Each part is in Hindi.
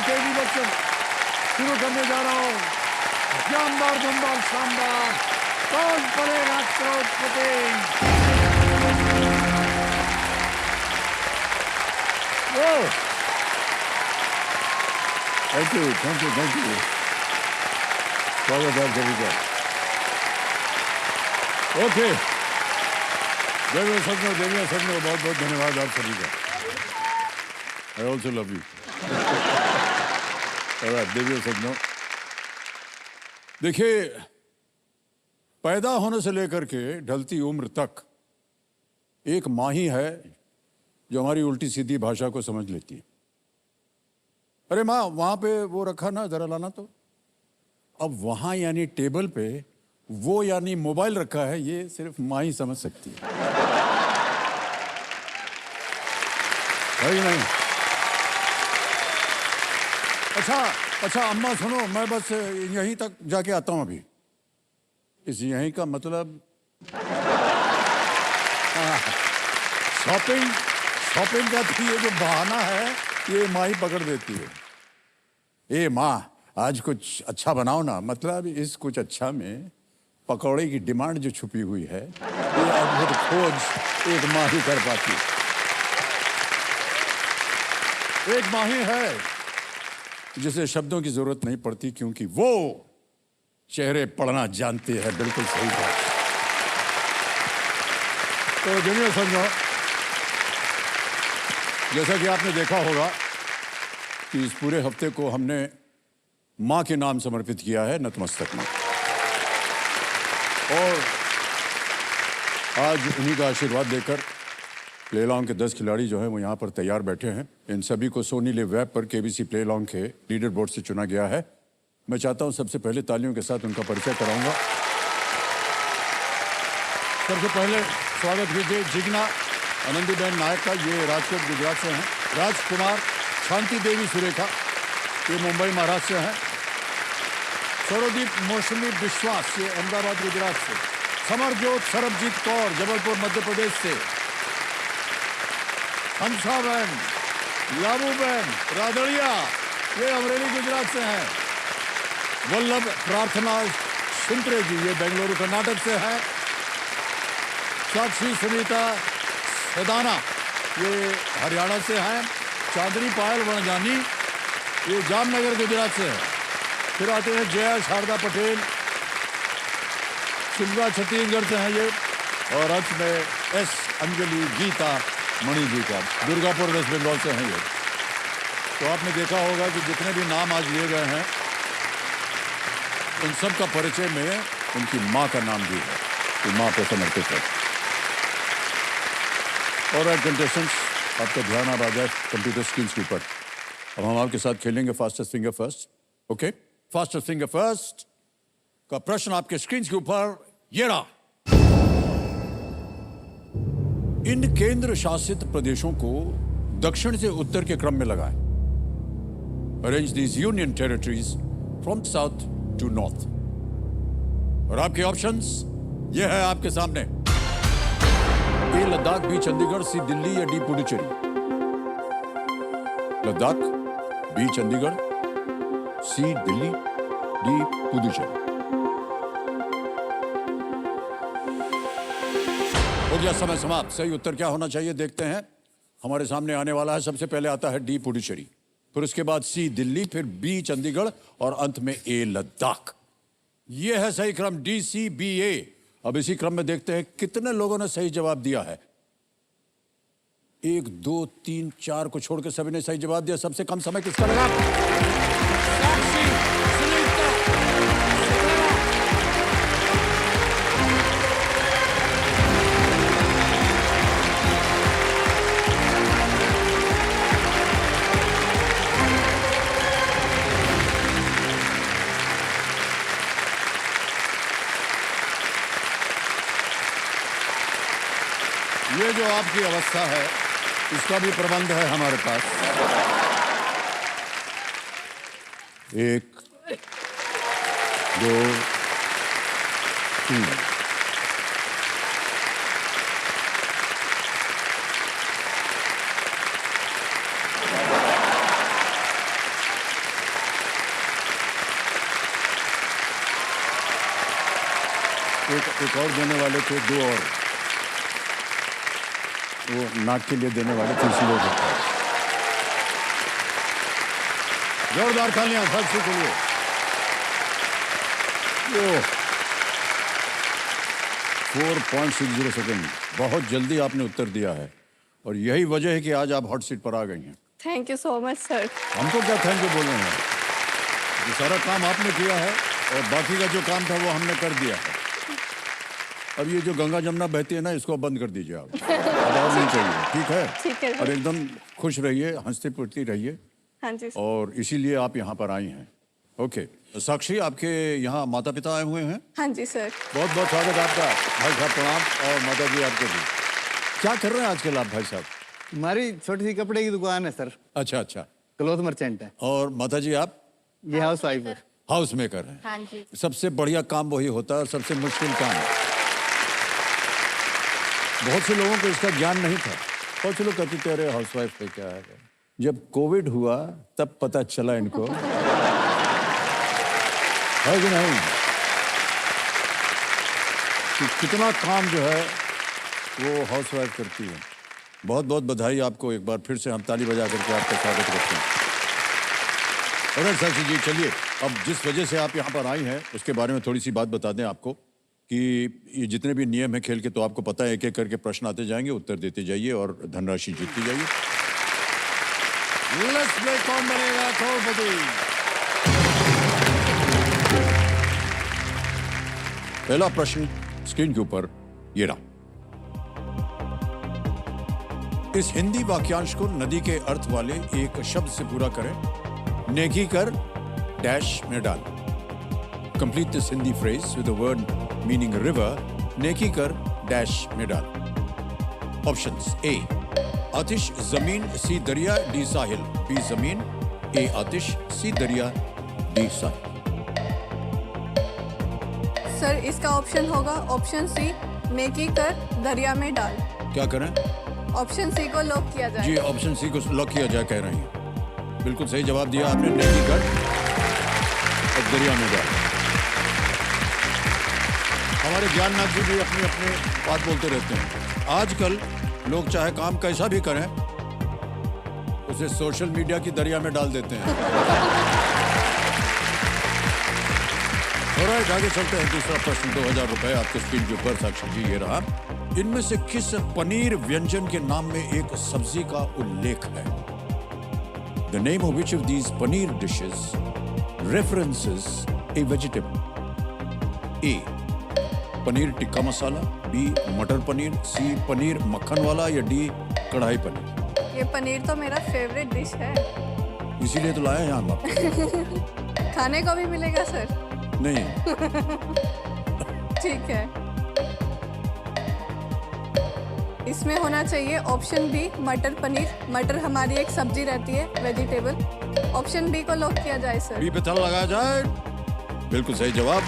केवी बच्चन शुरू करने जा रहा हूँ। जानदार धुमदार शानदार, Kaun Banega Crorepati. Thank you thank you thank you. स्वागत है सभी का। ओके, देवियों सज्जनों बहुत बहुत धन्यवाद आप सभी का। I also love you. देवियों सज्जनों, देखिए, पैदा होने से लेकर के ढलती उम्र तक एक माँ ही है जो हमारी उल्टी सीधी भाषा को समझ लेती है। अरे माँ, वहां पे वो रखा ना, जरा लाना तो। अब वहां यानी टेबल पे वो यानी मोबाइल रखा है, ये सिर्फ माँ ही समझ सकती है नहीं। अच्छा अम्मा सुनो, मैं बस यहीं तक जाके आता हूं अभी। इस यहीं का मतलब शॉपिंग का तो ये जो बहाना है ये माँ ही पकड़ देती है। ए माँ, आज कुछ अच्छा बनाओ ना। मतलब इस कुछ अच्छा में पकौड़े की डिमांड जो छुपी हुई है, ये अद्भुत खोज एक माँ ही कर पाती है। एक माँ ही है जिसे शब्दों की जरूरत नहीं पड़ती, क्योंकि वो चेहरे पढ़ना जानती है। बिल्कुल सही बात। तो दुनिया समझो, जैसा कि आपने देखा होगा कि इस पूरे हफ्ते को हमने माँ के नाम समर्पित किया है, नतमस्तक माँ। और आज उन्हीं का आशीर्वाद देकर प्ले लॉन्ग के 10 खिलाड़ी जो हैं वो यहाँ पर तैयार बैठे हैं। इन सभी को सोनी लिव वेब पर केबीसी प्ले लॉन्ग के लीडर बोर्ड से चुना गया है। मैं चाहता हूँ सबसे पहले तालियों के साथ उनका परिचय कराऊंगा। सबसे पहले स्वागत कीजिए जिग्ना आनंदीबेन नायक का। ये राजकोट गुजरात से हैं। राजकुमार शांति देवी सुरेखा, ये मुंबई महाराष्ट्र से हैं। सौरदीप मौसमी विश्वास, ये अहमदाबाद गुजरात से। समरजोत सरबजीत कौर, जबलपुर मध्य प्रदेश से। हंसाबेन, लाबूबेन रादड़िया, ये अमरेली गुजरात से हैं। वल्लभ प्रार्थना सिंत्रे जी, ये बेंगलुरु कर्नाटक से है। साक्षी सुनीता सदाना, ये हरियाणा से हैं। चांदनी पायल वनजानी, ये जामनगर गुजरात से है। फिर आते हैं जया शारदा पटेल, शिमला छत्तीसगढ़ से हैं ये। और अंत में एस अंजलि गीता मणि जी का, दुर्गापुर वेस्ट बंगाल से हैं ये। तो आपने देखा होगा कि जितने भी नाम आज लिए गए हैं उन सब का परिचय में उनकी माँ का नाम भी है, तो माँ को समर्पित है। और कंटेस्टेंट्स, आपका ध्यान अब आ जाए कंप्यूटर स्क्रीन के ऊपर। अब हम आपके साथ खेलेंगे fastest finger first. Okay, fastest finger first का प्रश्न आपके स्क्रीन के ऊपर ये रहा। इन केंद्र शासित प्रदेशों को दक्षिण से उत्तर के क्रम में लगाएं। Arrange these union territories from south to north. और आपके ऑप्शंस ये है आपके सामने। A Ladakh, B Chandigarh, C Delhi या D Puducherry. Ladakh, B Chandigarh, C Delhi, D Puducherry. हो गया समय समाप्त। सही उत्तर क्या होना चाहिए देखते हैं। हमारे सामने आने वाला है। सबसे पहले आता है डी पुडुचेरी, फिर उसके बाद सी दिल्ली, फिर बी चंडीगढ़ और अंत में ए लद्दाख। यह है सही क्रम, डी सी बी ए। अब इसी क्रम में देखते हैं कितने लोगों ने सही जवाब दिया है। 1 2 3 4 को छोड़कर सभी ने सही जवाब दिया। सबसे कम समय किसका लगा? साक्षी सुनीता सदाना। ये जो आपकी अवस्था है, इसका भी प्रबंध है हमारे पास। 1 2 3। एक और देने वाले थे, 2 और वो नाक के लिए देने वाले थे, इसलिए देता है। जोरदार तालियां साक्षी के लिए। 4.60 सेकेंड, बहुत जल्दी आपने उत्तर दिया है और यही वजह है कि आज आप हॉट सीट पर आ गई हैं। Thank you so much sir. हमको क्या थैंक यू बोल रहे हैं, ये सारा काम आपने किया है और बाकी का जो काम था वो हमने कर दिया है। अब ये जो गंगा जमुना बहती है ना, इसको बंद कर दीजिए आप, अब और नहीं चाहिए, ठीक है? ठीक है। और एकदम खुश रहिए, हंसती फुर्ती रहिए, हाँ जी सर। और इसीलिए आप यहाँ पर आई हैं। ओके साक्षी, आपके यहाँ माता पिता आए हुए हैं? हाँ जी सर। बहुत बहुत स्वागत आपका। भाई साहब प्रणाम, और माता जी आपको भी। क्या कर रहे हैं आजकल आप भाई साहब? हमारी छोटी सी कपड़े की दुकान है सर, अच्छा अच्छा। क्लोथ मर्चेंट है। और माता जी आप? ये हाउस वाइफ है। हाउस मेकर हैं। हाँ जी। सबसे बढ़िया काम वही होता है और सबसे मुश्किल काम। बहुत से लोगों को इसका ज्ञान नहीं था। बहुत से लोग कहते थे अरे हाउस वाइफ पे क्या है। जब कोविड हुआ तब पता चला इनको, है कि नहीं, कि कितना काम जो है वो हाउस वाइफ करती है। बहुत बहुत बधाई आपको, एक बार फिर से हम ताली बजा करके आपका स्वागत करते हैं। और साक्षी जी, चलिए अब जिस वजह से आप यहाँ पर आई हैं उसके बारे में थोड़ी सी बात बता दें आपको, कि ये जितने भी नियम है खेल के तो आपको पता है, एक एक करके प्रश्न आते जाएंगे, उत्तर देते जाइए और धनराशि जीतती जाइए। लेट्स प्ले कौन बनेगा करोड़पति। पहला प्रश्न स्क्रीन के ऊपर ये रहा। इस हिंदी वाक्यांश को नदी के अर्थ वाले एक शब्द से पूरा करें। नेकी कर डैश में डाल। Complete this Hindi phrase with the word meaning river. नेकी कर डैश में डाल। ऑप्शंस: ए आतिश जमीन, सी दरिया, डी साहिल। बी जमीन, ए आतिश, सी दरिया, डी साहिल। सर इसका ऑप्शन होगा ऑप्शन सी, नेकी कर दरिया में डाल। क्या करें? ऑप्शन सी को लॉक किया जाए। जी, ऑप्शन सी को लॉक किया जाए कह रही हैं। बिल्कुल सही जवाब दिया आपने। नेकी कर और दरिया में डाल। हमारे ज्ञाननाथ जी भी अपनी अपनी बात बोलते रहते हैं। आजकल लोग चाहे काम कैसा भी करें, उसे सोशल मीडिया की दरिया में डाल देते हैं। ऑलराइट, आगे चलते हैं। दूसरा प्रश्न, 2000 रुपए आपके स्क्रीन के ऊपर। साक्षी जी, ये रहा। इनमें से किस पनीर व्यंजन के नाम में एक सब्जी का उल्लेख है? The name of which of these paneer dishes references a vegetable? A. Paneer tikka masala, B. मटर पनीर, C. पनीर मक्खन वाला, या D. कढ़ाई पनीर। ये पनीर तो मेरा फेवरेट डिश है। इसीलिए तो लाया यहाँ आप। खाने को भी मिलेगा सर? नहीं। ठीक है, इसमें होना चाहिए ऑप्शन बी, मटर पनीर। मटर हमारी एक सब्जी रहती है, वेजिटेबल। ऑप्शन बी को लॉक किया जाए सर। बी पे ताला लगाया जाए। बिल्कुल सही जवाब।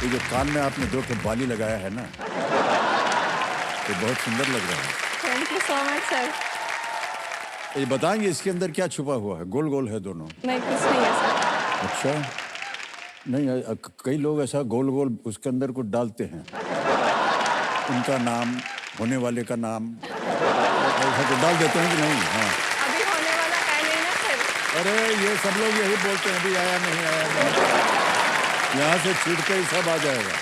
ये जो कान में आपने 2 के बाली लगाया है ना, तो बहुत सुंदर लग रहा है। Thank you so much sir. ये बताएंगे इसके अंदर क्या छुपा हुआ है? गोल गोल है दोनों? नहीं, कुछ नहीं है सर। अच्छा, नहीं, कई लोग ऐसा गोल गोल उसके अंदर कुछ डालते हैं, उनका नाम, होने वाले का नाम, ऐसा कुछ डाल देते हैं कि नहीं? हाँ, अभी होने वाला है नहीं ना सर? अरे ये सब लोग यही बोलते हैं, अभी आया नहीं, आया नहीं। यहाँ से छूटते ही सब आ जाएगा।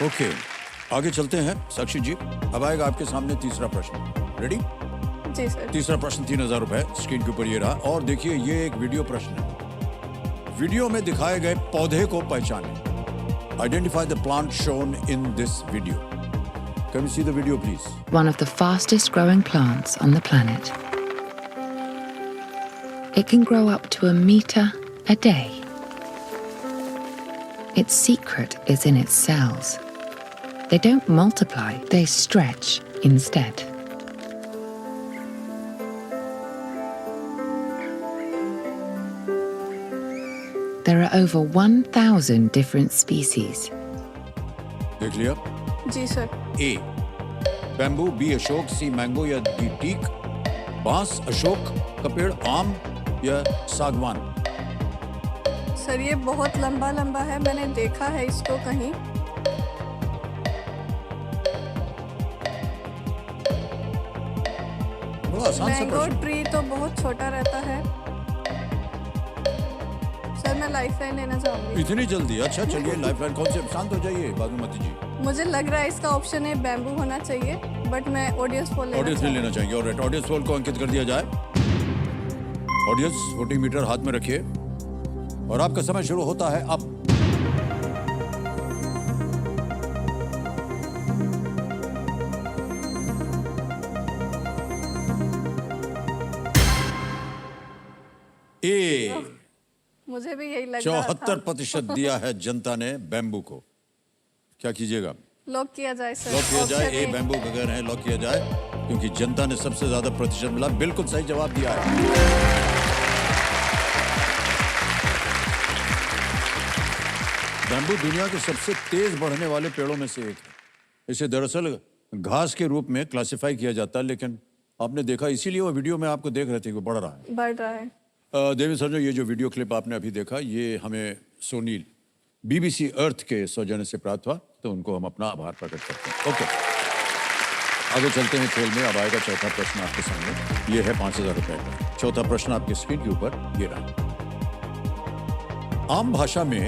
ओके, आगे चलते हैं साक्षी जी। अब आएगा आपके सामने तीसरा प्रश्न। रेडी? जी सर। तीसरा प्रश्न 3000 रुपए स्क्रीन के ऊपर ये रहा। और देखिए, ये एक वीडियो प्रश्न है। वीडियो में दिखाए गए पौधे को पहचानें। Identify the plant shown in this video. Can you see the video please? One of the fastest growing plants on the planet. It can grow up to a meter a day. Its secret is in its cells. They don't multiply, they stretch instead. There are over 1,000 different species. देख लिया? जी सर। ए बैम्बू, बी अशोक, सी मैंगो, या डी टीक। बांस, अशोक का पेड़, आम, या सागवान? सर ये बहुत लंबा लंबा है, मैंने देखा है इसको कहीं। बड़ा आसान सा मैंगो प्रश्न। ट्री तो बहुत छोटा रहता है। सर मैं लाइफलाइन लेना चाहूंगी। इतनी जल्दी? अच्छा चलिए, लाइफलाइन कौन से? शांत हो जाइए बागमती जी। मुझे लग रहा है इसका ऑप्शन है बैम्बू होना चाहिए, बट मैं ऑडियंस पोल लेना ऑडियंस नहीं लेना चाहेंगे। और ऑडियंस पोल को अंकित कर दिया जाए। ऑडियंस वोटिंग मीटर हाथ में रखिए और आपका समय शुरू होता है अब। ए मुझे भी यही लग रहा था। 74% दिया है जनता ने बैम्बू को। क्या कीजिएगा? लॉक किया जाए सर। लॉक किया जाए। Option A A. बैम्बू का कह रहे हैं, लॉक किया जाए, क्योंकि जनता ने सबसे ज्यादा प्रतिशत मिला। बिल्कुल सही जवाब दिया है। बैम्बू दुनिया के सबसे तेज बढ़ने वाले पेड़ों में से एक है। इसे दरअसल घास के रूप में क्लासिफाई किया जाता है, लेकिन आपने देखा, इसीलिए वो वीडियो में आपको देख रहे थे कि वो बढ़ रहा है। बढ़ रहा है। देवी सरजो, ये जो वीडियो क्लिप आपने अभी देखा, ये हमें सोनील बीबीसी अर्थ के सौजन्य से प्राप्त हुआ, तो उनको हम अपना आभार प्रकट करते हैं। ओके, आगे चलते हैं खेल में। अब आएगा चौथा प्रश्न आपके सामने। ये है 5000 रुपए का चौथा प्रश्न आपके स्क्रीन के ऊपर ये रहा। आम भाषा में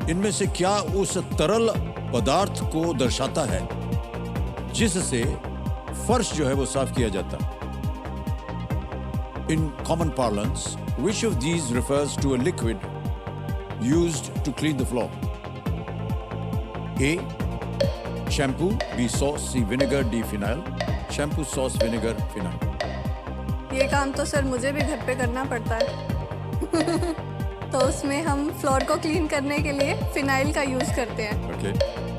इनमें से क्या उस तरल पदार्थ को दर्शाता है जिससे फर्श जो है वो साफ किया जाता है? In common parlance, which of these refers to a liquid used to clean the floor? A. Shampoo, B. Sauce, C. Vinegar, D. Phenyl. Shampoo, sauce, vinegar, phenyl. ये काम तो सर मुझे भी घर पे करना पड़ता है। तो उसमें हम फ्लोर को क्लीन करने के लिए फिनाइल का यूज करते हैं। Okay.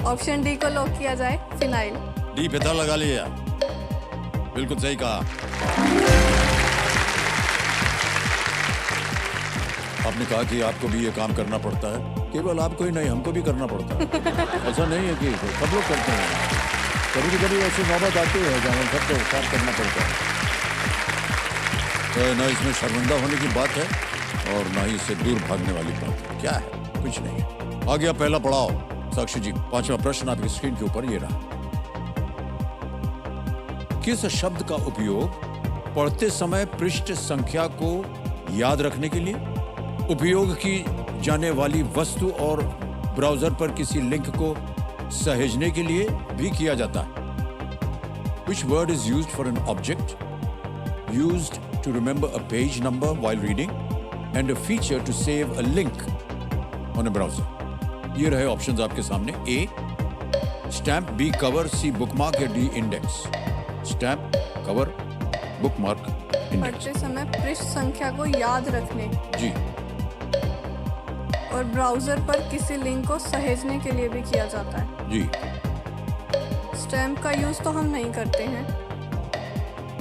ऑप्शन डी को लॉक किया जाए, फिनाइल। D पे था लगा लिया। बिल्कुल सही कहा। आपने कहा कि आपको भी ये काम करना पड़ता है। केवल आपको ही नहीं, हमको भी करना पड़ता है। ऐसा नहीं है कि सब लोग करते हैं। कभी कभी ऐसी नौबत आती है जहाँ सबको साफ करना पड़ता है। तो ना इसमें शर्मिंदा होने की बात है और ना ही इससे दूर भागने वाली बात है। क्या है? कुछ नहीं है। आ गया पहला पड़ाव। साक्षी जी, पांचवा प्रश्न आपकी स्क्रीन के ऊपर ये रहा। किस शब्द का उपयोग पढ़ते समय पृष्ठ संख्या को याद रखने के लिए, उपयोग की जाने वाली वस्तु और ब्राउजर पर किसी लिंक को सहेजने के लिए भी किया जाता है? Which word is used for an object used to remember a page number while reading and a feature to save a link on a browser? ये रहे ऑप्शंस आपके सामने। A stamp, B cover, C bookmark या D index? Stamp, cover, bookmark, index. पढ़ते समय पृष्ठ संख्या को याद रखने जी, और ब्राउजर पर किसी लिंक को सहेजने के लिए भी किया जाता है। जी। स्टैम्प का यूज तो हम नहीं करते हैं।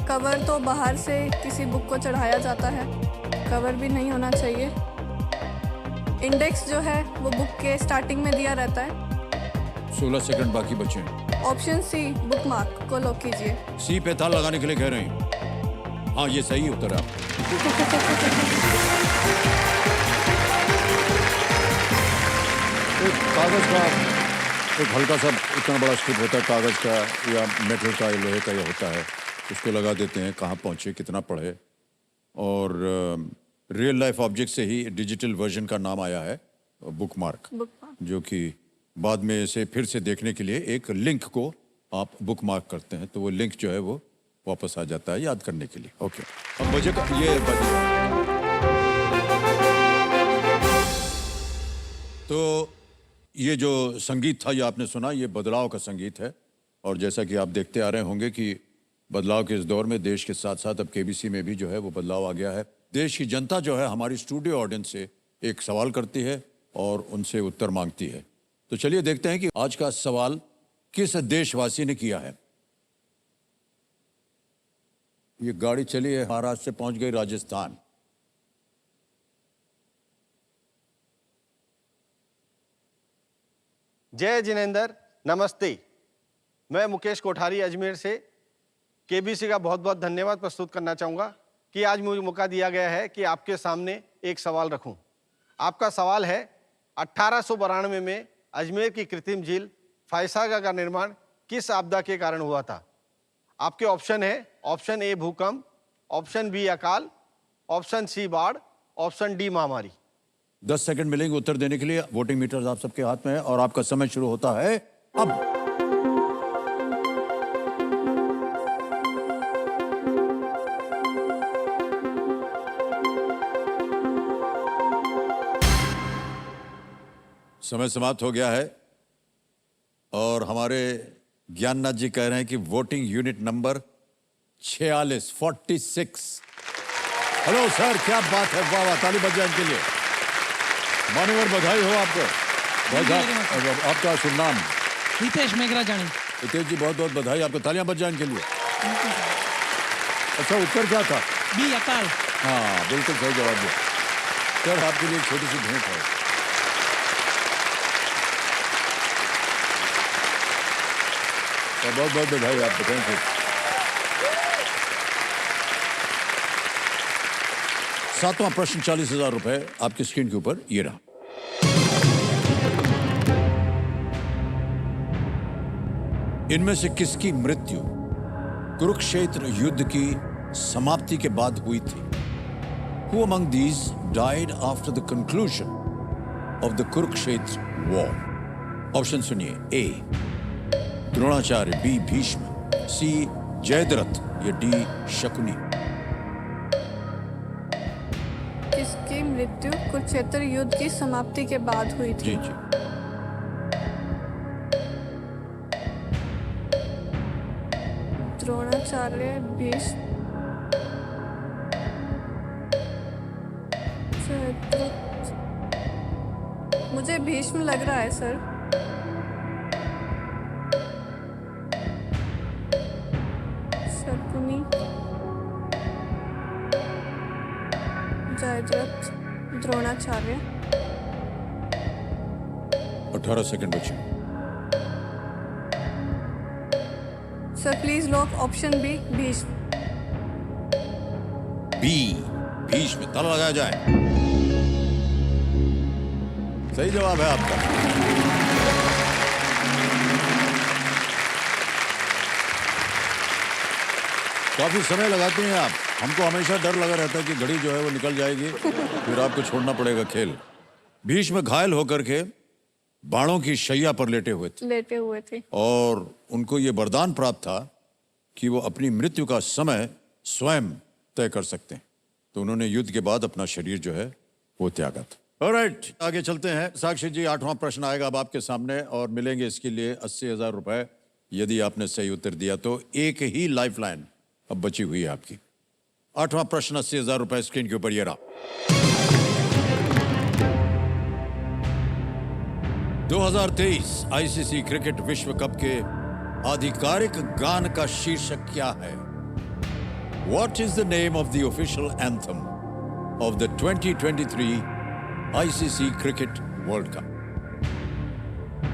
कवर तो बाहर से किसी बुक को चढ़ाया जाता है, कवर भी नहीं होना चाहिए। इंडेक्स जो है वो बुक के स्टार्टिंग में दिया रहता है। 16 सेकंड बाकी बचे हैं। ऑप्शन सी बुकमार्क को लॉक कीजिए। सी पे था लगाने के लिए कह रहे हैं। हाँ, ये सही उत्तर है आपका। एक कागज का एक हल्का सा इतना बड़ा स्ट्रिप होता है कागज का या मेटल का या लोहे का या होता है, उसको लगा देते हैं, कहाँ पहुँचे, कितना पढ़े। और रियल लाइफ ऑब्जेक्ट से ही डिजिटल वर्जन का नाम आया है बुकमार्क, जो कि बाद में इसे फिर से देखने के लिए एक लिंक को आप बुकमार्क करते हैं, तो वो लिंक जो है वो वापस आ जाता है याद करने के लिए। ओके, अब बजे का ये तो ये जो संगीत था ये आपने सुना, ये बदलाव का संगीत है। और जैसा कि आप देखते आ रहे होंगे कि बदलाव के इस दौर में देश के साथ साथ अब केबीसी में भी जो है वो बदलाव आ गया है। देश की जनता जो है हमारी स्टूडियो ऑडियंस से एक सवाल करती है और उनसे उत्तर मांगती है। तो चलिए देखते हैं कि आज का सवाल किस देशवासी ने किया है। ये गाड़ी चली है, महाराष्ट्र से पहुंच गई राजस्थान। जय जिनेंद्र, नमस्ते। मैं मुकेश कोठारी अजमेर से केबीसी का बहुत बहुत धन्यवाद प्रस्तुत करना चाहूँगा। कि आज मुझे मौका दिया गया है कि आपके सामने एक सवाल रखूं। आपका सवाल है 1892 में अजमेर की कृत्रिम झील फैसागा का निर्माण किस आपदा के कारण हुआ था? आपके ऑप्शन है ऑप्शन ए भूकंप, ऑप्शन बी अकाल, ऑप्शन सी बाढ़, ऑप्शन डी महामारी। 10 सेकंड मिलेंगे उत्तर देने के लिए। वोटिंग मीटर आप सबके हाथ में है और आपका समय शुरू होता है अब। समय समाप्त हो गया है और हमारे ज्ञाननाथ जी कह रहे हैं कि voting unit number 46। Hello sir, क्या बात है, वाह वाह, ताली बज जाए इनके लिए। मान्यवर बधाई हो आपको। आपका शुभ नाम? हितेश मेघराजानी। हितेश जी बहुत बहुत बधाई आपको, तालियां बज जाए इनके लिए। अच्छा, उत्तर क्या था? बी अकाल। हाँ, बिल्कुल सही जवाब दिया सर। आपके लिए एक छोटी सी भेंट है। बहुत बहुत बधाई आपको, थैंक यू। सातवां प्रश्न 40,000 रुपए आपकी स्क्रीन के ऊपर ये रहा। इनमें से किसकी मृत्यु कुरुक्षेत्र युद्ध की समाप्ति के बाद हुई थी? Who among these died after the conclusion of the Kurukshetra war? Option सुनिए। ए द्रोणाचार्य, बी भीष्म, सी जयद्रथ या डी शकुनी। किसकी मृत्यु कुरुक्षेत्र युद्ध की समाप्ति के बाद हुई थी? जी जी। द्रोणाचार्य, भीष्म, जयद्रथ। मुझे भीष्म लग रहा है सर। शकुनी, जयद्रथ, द्रोणाचार्य। 18 सेकंड बचे। Sir please lock option B Bhishma. B Bhishma, ताला लगाया जाए। सही जवाब है आपका। काफी समय लगाते हैं आप। हमको हमेशा डर लगा रहता है कि घड़ी जो है वो निकल जाएगी, फिर आपको छोड़ना पड़ेगा खेल। भीष्म घायल होकर के बाणों की शैया पर लेटे हुए थे और उनको ये वरदान प्राप्त था कि वो अपनी मृत्यु का समय स्वयं तय कर सकते हैं। तो उन्होंने युद्ध के बाद अपना शरीर जो है वो त्यागा था। ऑलराइट, आगे चलते हैं। साक्षी जी, 8वां प्रश्न आएगा अब आपके सामने और मिलेंगे इसके लिए 80,000 रुपए। यदि आपने सही उत्तर दिया तो एक ही लाइफलाइन अब बची हुई है आपकी। 8वां प्रश्न 80,000 रुपए स्क्रीन के ऊपर ये रहा। 2023 आईसीसी क्रिकेट विश्व कप के आधिकारिक गान का शीर्षक क्या है? What is the name of the official anthem of the 2023 ICC Cricket World Cup?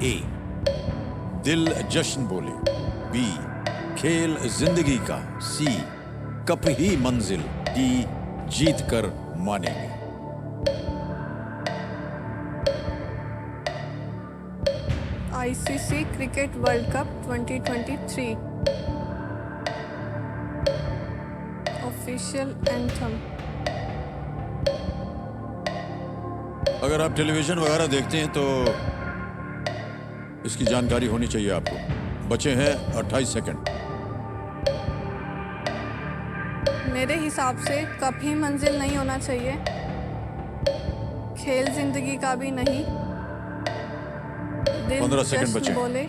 A. दिल जश्न बोले, B. खेल जिंदगी का, C. कप ही मंजिल, D. जीत कर मानेंगे। ICC cricket world cup 2023 official anthem. अगर आप टेलीविजन वगैरह देखते हैं तो इसकी जानकारी होनी चाहिए आपको। बचे हैं 28 सेकंड। मेरे हिसाब से कप ही मंजिल नहीं होना चाहिए, खेल जिंदगी का भी नहीं। 15 सेकंड बचे। बोले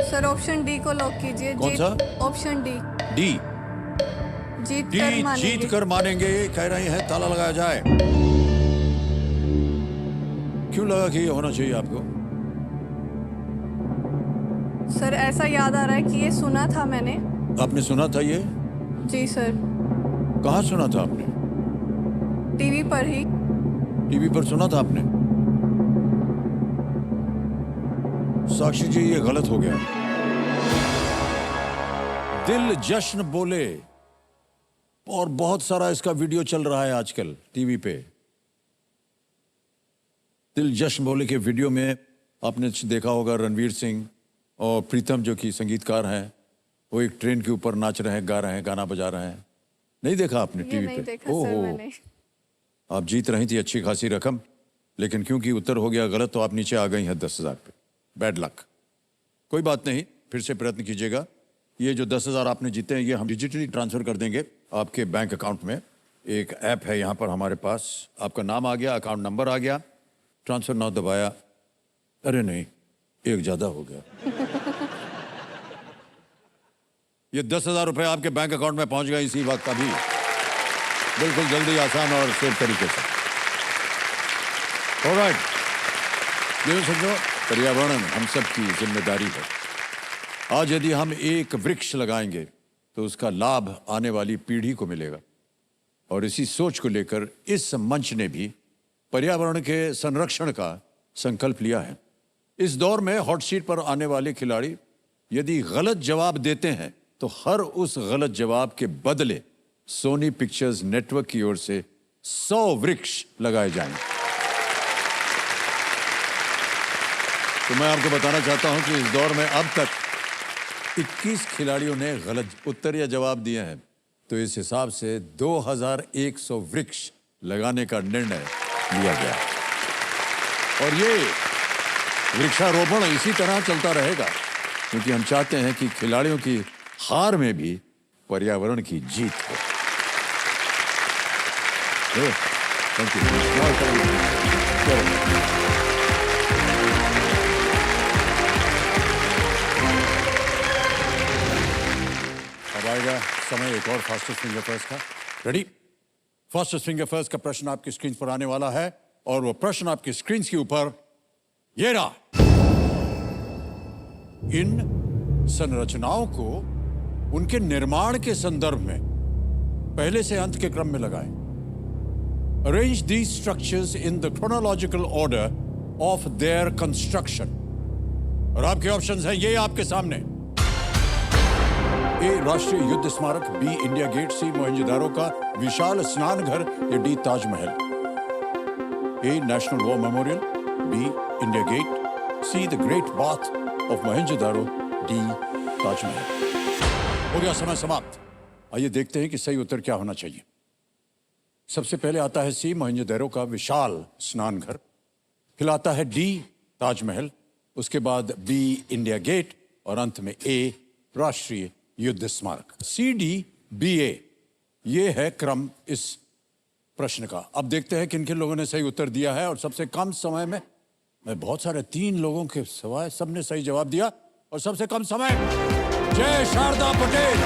सर, ऑप्शन डी को लॉक कीजिए। कौन सा? Option D. डी जीत जीत कर मानेंगे कह रहे हैं। ताला लगाया जाए। क्यों लगा कि ये होना चाहिए आपको? सर ऐसा याद आ रहा है कि ये सुना था मैंने। आपने सुना था ये? जी सर। कहाँ सुना था आपने? टीवी पर ही। टीवी पर सुना था आपने? साक्षी जी, ये गलत हो गया। दिल जश्न बोले और बहुत सारा इसका वीडियो चल रहा है आजकल टीवी पे। दिल जश्न बोले के वीडियो में आपने देखा होगा रणवीर सिंह और प्रीतम जो कि संगीतकार हैं, वो एक ट्रेन के ऊपर नाच रहे हैं, गा रहे हैं, गाना बजा रहे हैं। नहीं देखा आपने ये टीवी नहीं पे? देखा सर मैंने। आप जीत रही थी अच्छी खासी रकम, लेकिन क्योंकि उत्तर हो गया गलत तो आप नीचे आ गई हैं 10,000 पे। Bad luck. कोई बात नहीं, फिर से प्रयत्न कीजिएगा। ये जो 10,000 आपने जीते हैं ये हम डिजिटली ट्रांसफर कर देंगे आपके बैंक अकाउंट में। एक ऐप है यहाँ पर हमारे पास, आपका नाम आ गया, अकाउंट नंबर आ गया, ट्रांसफर नाउ दबाया, अरे नहीं, एक ज्यादा हो गया। ये 10,000 रुपए आपके बैंक अकाउंट में पहुंच गए इसी वक्त अभी, बिल्कुल जल्दी, आसान और सेफ तरीके से। ऑलराइट, ये समझो पर्यावरण हम सब की जिम्मेदारी है। आज यदि हम एक वृक्ष लगाएंगे तो उसका लाभ आने वाली पीढ़ी को मिलेगा, और इसी सोच को लेकर इस मंच ने भी पर्यावरण के संरक्षण का संकल्प लिया है। इस दौर में हॉट सीट पर आने वाले खिलाड़ी यदि गलत जवाब देते हैं तो हर उस गलत जवाब के बदले सोनी पिक्चर्स नेटवर्क की ओर से 100 वृक्ष लगाए जाएंगे। तो मैं आपको बताना चाहता हूं कि इस दौर में अब तक 21 खिलाड़ियों ने गलत उत्तर या जवाब दिए हैं, तो इस हिसाब से 2100 वृक्ष लगाने का निर्णय लिया गया। और ये वृक्षारोपण इसी तरह चलता रहेगा, क्योंकि हम चाहते हैं कि खिलाड़ियों की हार में भी पर्यावरण की जीत हो। Thank you. अब आएगा समय एक और फास्टेस्ट फिंगर फर्स्ट का। रेडी? फास्टेस्ट फिंगर फर्स्ट का प्रश्न आपकी स्क्रीन पर आने वाला है, और वो प्रश्न आपकी स्क्रीन के ऊपर ये रहा। इन संरचनाओं को उनके निर्माण के संदर्भ में पहले से अंत के क्रम में लगाएं। Arrange these structures in the chronological order of their construction. और आपके ऑप्शंस हैं ये आपके सामने। ए, राष्ट्रीय युद्ध स्मारक, B, India Gate, C, Mohenjodaro का विशाल स्नान घर, या D, Taj Mahal. A, national war memorial, B, India Gate, C, the great bath of Mohenjodaro, D, Taj Mahal. हो गया समय समाप्त। आइए देखते हैं कि सही उत्तर क्या होना चाहिए। सबसे पहले आता है सी, मोहनजोदारो का विशाल स्नान घर, फिर आता है डी, ताजमहल, उसके बाद बी, इंडिया गेट, और अंत में ए, राष्ट्रीय युद्ध स्मारक। सी, डी, बी, ए, ये है क्रम इस प्रश्न का। अब देखते हैं किन किन लोगों ने सही उत्तर दिया है, और सबसे कम समय में बहुत सारे 3 लोगों के सिवाय सबने सही जवाब दिया, और सबसे कम समय जय शारदा पटेल।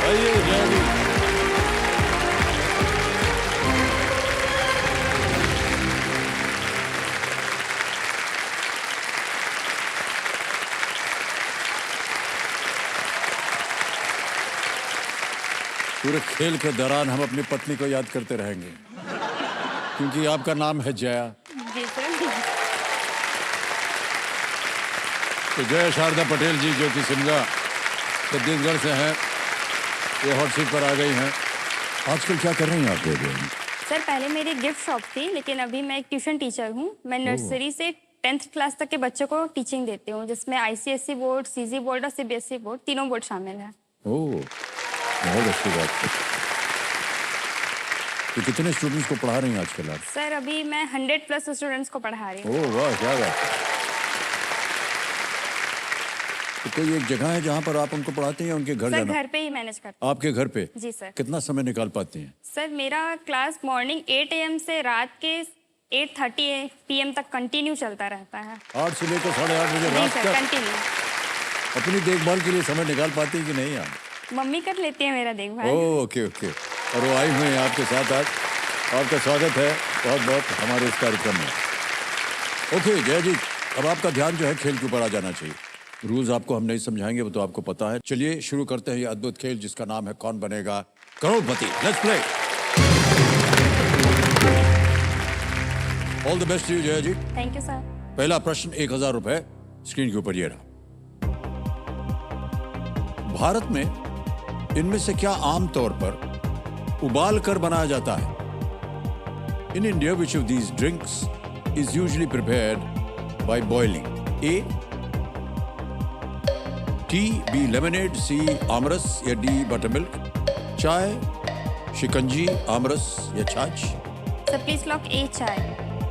आइए जय जी। पूरे खेल के दौरान हम अपनी पत्नी को याद करते रहेंगे, क्योंकि आपका नाम है जया। जी सर। तो जय शारदा पटेल जी, जो कि शिमला छत्तीसगढ़ से हैं, ये हॉट सीट पर आ गई हैं। आजकल क्या कर रही हैं आप लोग? सर पहले मेरी गिफ्ट शॉप थी, लेकिन अभी मैं एक ट्यूशन टीचर हूँ। मैं नर्सरी से 10th क्लास तक के बच्चों को टीचिंग देती हूँ, जिसमें ICSE बोर्ड, CG बोर्ड और CBSE बोर्ड, तीनों बोर्ड शामिल है। ओह, बहुत अच्छी बात है। तो कितने स्टूडेंट्स को पढ़ा रही हैं आजकल आप? सर अभी मैं 100+ स्टूडेंट्स को पढ़ा रही हूँ। ओह वाह, क्या बात है। तो कोई एक जगह है जहाँ पर आप उनको पढ़ाते हैं, उनके घर सर जाना? घर पे ही मैनेज करती आपके घर पे? जी सर। कितना समय निकाल पाती हैं? सर मेरा क्लास मॉर्निंग 8 AM से रात के 8:30 PM तक कंटिन्यू चलता रहता है। 8 से लेकर 8:30 बजे जी रात सर, तक? कंटिन्यू। अपनी देखभाल के लिए समय निकाल पाती हैं कि नहीं आप? मम्मी कर लेती है मेरा देखभाल। Okay okay. और वो आई हुई हैं आपके साथ आज। आपका स्वागत है बहुत बहुत हमारे इस कार्यक्रम में। ओके जय जी, अब आपका ध्यान जो है खेल के ऊपर आ जाना चाहिए। रूल्स आपको हम नहीं समझाएंगे, वो तो आपको पता है। चलिए शुरू करते हैं ये अद्भुत खेल जिसका नाम है Kaun Banega Crorepati. Let's play. All the best to you Jay ji. Thank you sir. पहला प्रश्न 1000 रुपए स्क्रीन के ऊपर ये रहा। भारत में इनमें से क्या आमतौर पर उबाल कर बनाया जाता है? In India which of these drinks is usually prepared by boiling? A tea, B lemonade, C aamras या डी बटर मिल्क? चाय, शिकंजी, आमरस या छाछ? सर प्लीज लॉक ए चाय।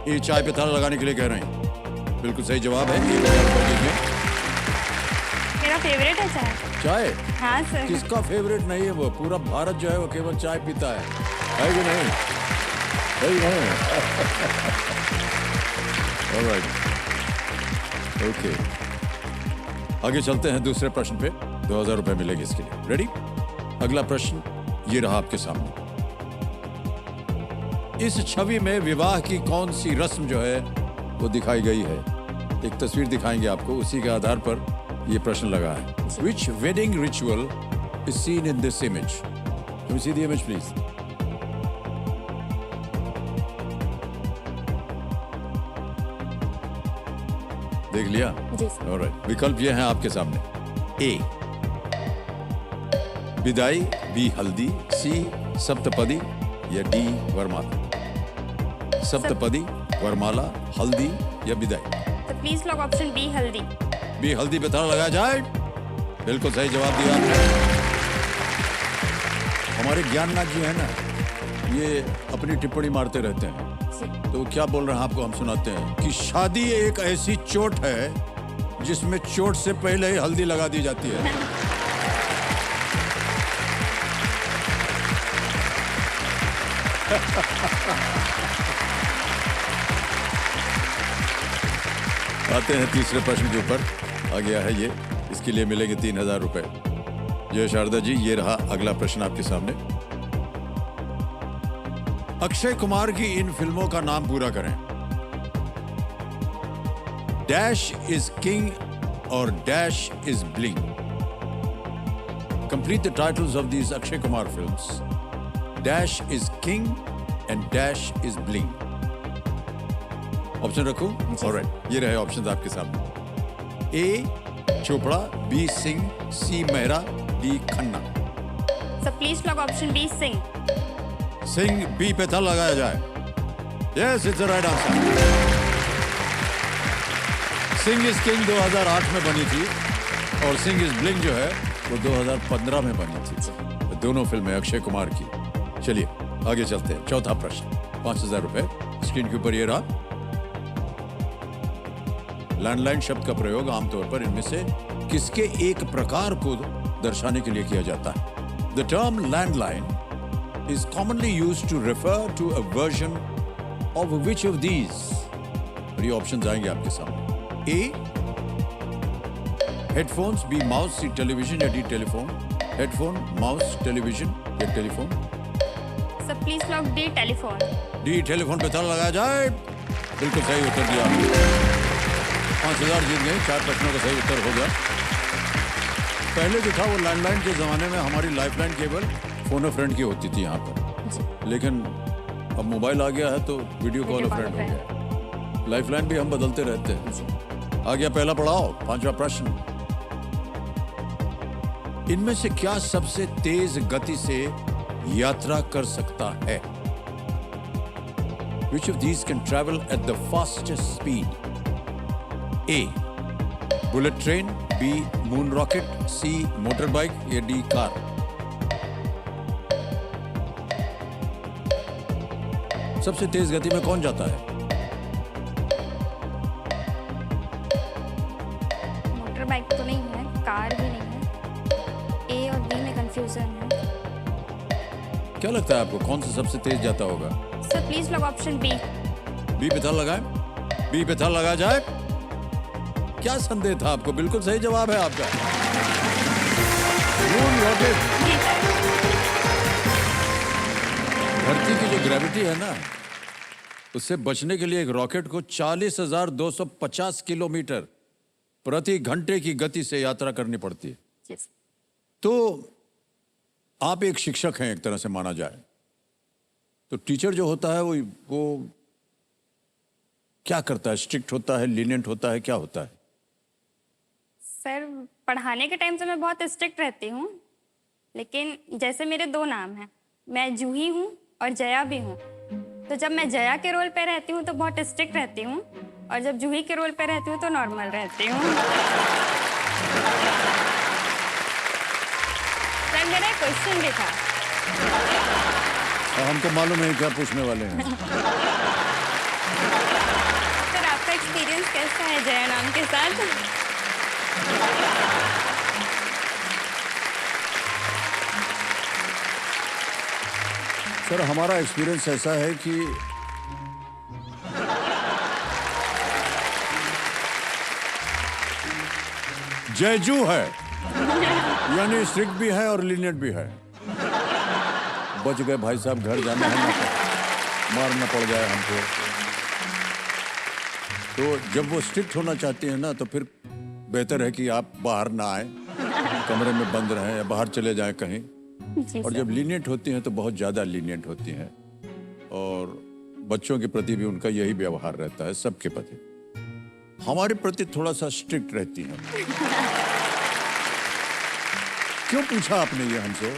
ये चाय पे ताला लगाने के लिए कह रहे हैं। बिल्कुल सही जवाब है। 1000 रुपए जीतने। मेरा फेवरेट है चाय। चाय हाँ सर। किसका फेवरेट नहीं है? वो पूरा भारत जो है वो केवल चाय पीता है कि नहीं? है कि नहीं? ऑलराइट, ओके, आगे चलते हैं दूसरे प्रश्न पे। 2000 रुपए मिलेंगे इसके लिए। रेडी? अगला प्रश्न ये रहा आपके सामने। इस छवि में विवाह की कौन सी रस्म जो है वो दिखाई गई है? एक तस्वीर दिखाएंगे आपको, उसी के आधार पर ये प्रश्न लगा है। Which wedding ritual is seen in this image? Can we see the image, please? देख लिया? जी सर। Alright. विकल्प ये हैं आपके सामने। ए विदाई, बी हल्दी, सी सप्तपदी या डी वरमाला? सप्तपदी, वरमाला, हल्दी या विदाई? Sir please lock option B हल्दी। बी हल्दी पे ताला लगाया जाए। बिल्कुल सही जवाब दिया आपने। हमारे ज्ञाननाथ जी है ना, ये अपनी टिप्पणी मारते रहते हैं। तो क्या बोल रहे हैं आपको हम सुनाते हैं कि शादी एक ऐसी चोट है जिसमें चोट से पहले ही हल्दी लगा दी जाती है। आते हैं तीसरे प्रश्न के ऊपर। आ गया है ये, इसके लिए मिलेंगे 3000 रुपए। जय शारदा जी, ये रहा अगला प्रश्न आपके सामने। अक्षय कुमार की इन फिल्मों का नाम पूरा करें। डैश इज किंग और dash is bling. Complete the titles of these Akshay Kumar films. Dash is king and dash is bling. Option रखूं? ऑलराइट, ये रहे ऑप्शंस आपके सामने। A Chopra, B Singh, C Mehra, D Khanna. Sir please lock option B Singh. Singh B पे था लगाया जाए। Yes, it's the right answer. Singh is king 2008 में बनी थी और सिंह इज ब्लिंग जो है वो 2015 में बनी थी। दोनों फिल्में अक्षय कुमार की। चलिए आगे चलते हैं। चौथा प्रश्न, 5000 रुपए स्क्रीन के ऊपर ये रहा। लैंडलाइन शब्द का प्रयोग आमतौर पर इनमें से किसके एक प्रकार को दर्शाने के लिए किया जाता है? The term landline is commonly used to refer to a version of which of these? और ये ऑप्शंस आएंगे आपके सामने। A headphones, B mouse, C television या D telephone? Headphone, mouse, television या telephone? Sir please lock D telephone. D telephone पे ताला लगाया जाए। बिल्कुल सही उत्तर दिया आपने। 5000 जीत गए। 4 प्रश्नों का सही उत्तर हो गया। पहले जो था वो लैंडलाइन के जमाने में हमारी लाइफलाइन केवल फोन अ फ्रेंड की होती थी यहाँ पर, लेकिन अब मोबाइल आ गया है तो वीडियो कॉल अ फ्रेंड हो गया। लाइफलाइन भी हम बदलते रहते हैं। आ गया पहला पड़ाव, 5वां प्रश्न। इनमें से क्या सबसे तेज गति से यात्रा कर सकता है? Which of these can travel at the fastest speed? A bullet train, B moon rocket, C motor bike या डी कार? सबसे तेज गति में कौन जाता है? मोटर बाइक तो नहीं है, कार भी नहीं है। ए और बी में कंफ्यूजन है। क्या लगता है आपको कौन सा सबसे तेज जाता होगा? Sir please lock option B. B पे था लगाए। बी पे था लगा जाए। क्या संदेह था आपको? बिल्कुल सही जवाब है आपका। Moon rocket. धरती की जो ग्रेविटी है ना, उससे बचने के लिए एक रॉकेट को 40,250 किलोमीटर प्रति घंटे की गति से यात्रा करनी पड़ती है। Yes. तो आप एक शिक्षक हैं, एक तरह से माना जाए तो। टीचर जो होता है वो क्या करता है? स्ट्रिक्ट होता है, लीनियंट होता है, क्या होता है? सर पढ़ाने के टाइम से मैं बहुत स्ट्रिक्ट रहती हूँ, लेकिन जैसे मेरे 2 नाम हैं, मैं जूही हूँ और जया भी हूँ। तो जब मैं जया के रोल पे रहती हूँ तो बहुत स्ट्रिक्ट रहती हूँ, और जब जूही के रोल पे रहती हूँ तो नॉर्मल रहती हूँ। सर मेरा क्वेश्चन भी था। और हमको मालूम है क्या पूछने वाले हैं। सर आपका एक्सपीरियंस कैसा है जया नाम के साथ? सर हमारा एक्सपीरियंस ऐसा है कि जयजू है, यानी स्ट्रिक्ट भी है और लीनियंट भी है। बच गए भाई साहब, घर जाना है ना, मारना पड़ जाए हमको। तो जब वो स्ट्रिक्ट होना चाहती है ना, तो फिर बेहतर है कि आप बाहर ना आए, कमरे में बंद रहें या बाहर चले जाएं कहीं। जी और सर। जब लीनियंट होती हैं तो बहुत ज़्यादा लीनियंट होती हैं, और बच्चों के प्रति भी उनका यही व्यवहार रहता है, सबके प्रति। हमारे प्रति थोड़ा सा स्ट्रिक्ट रहती हैं। क्यों पूछा आपने ये हमसे?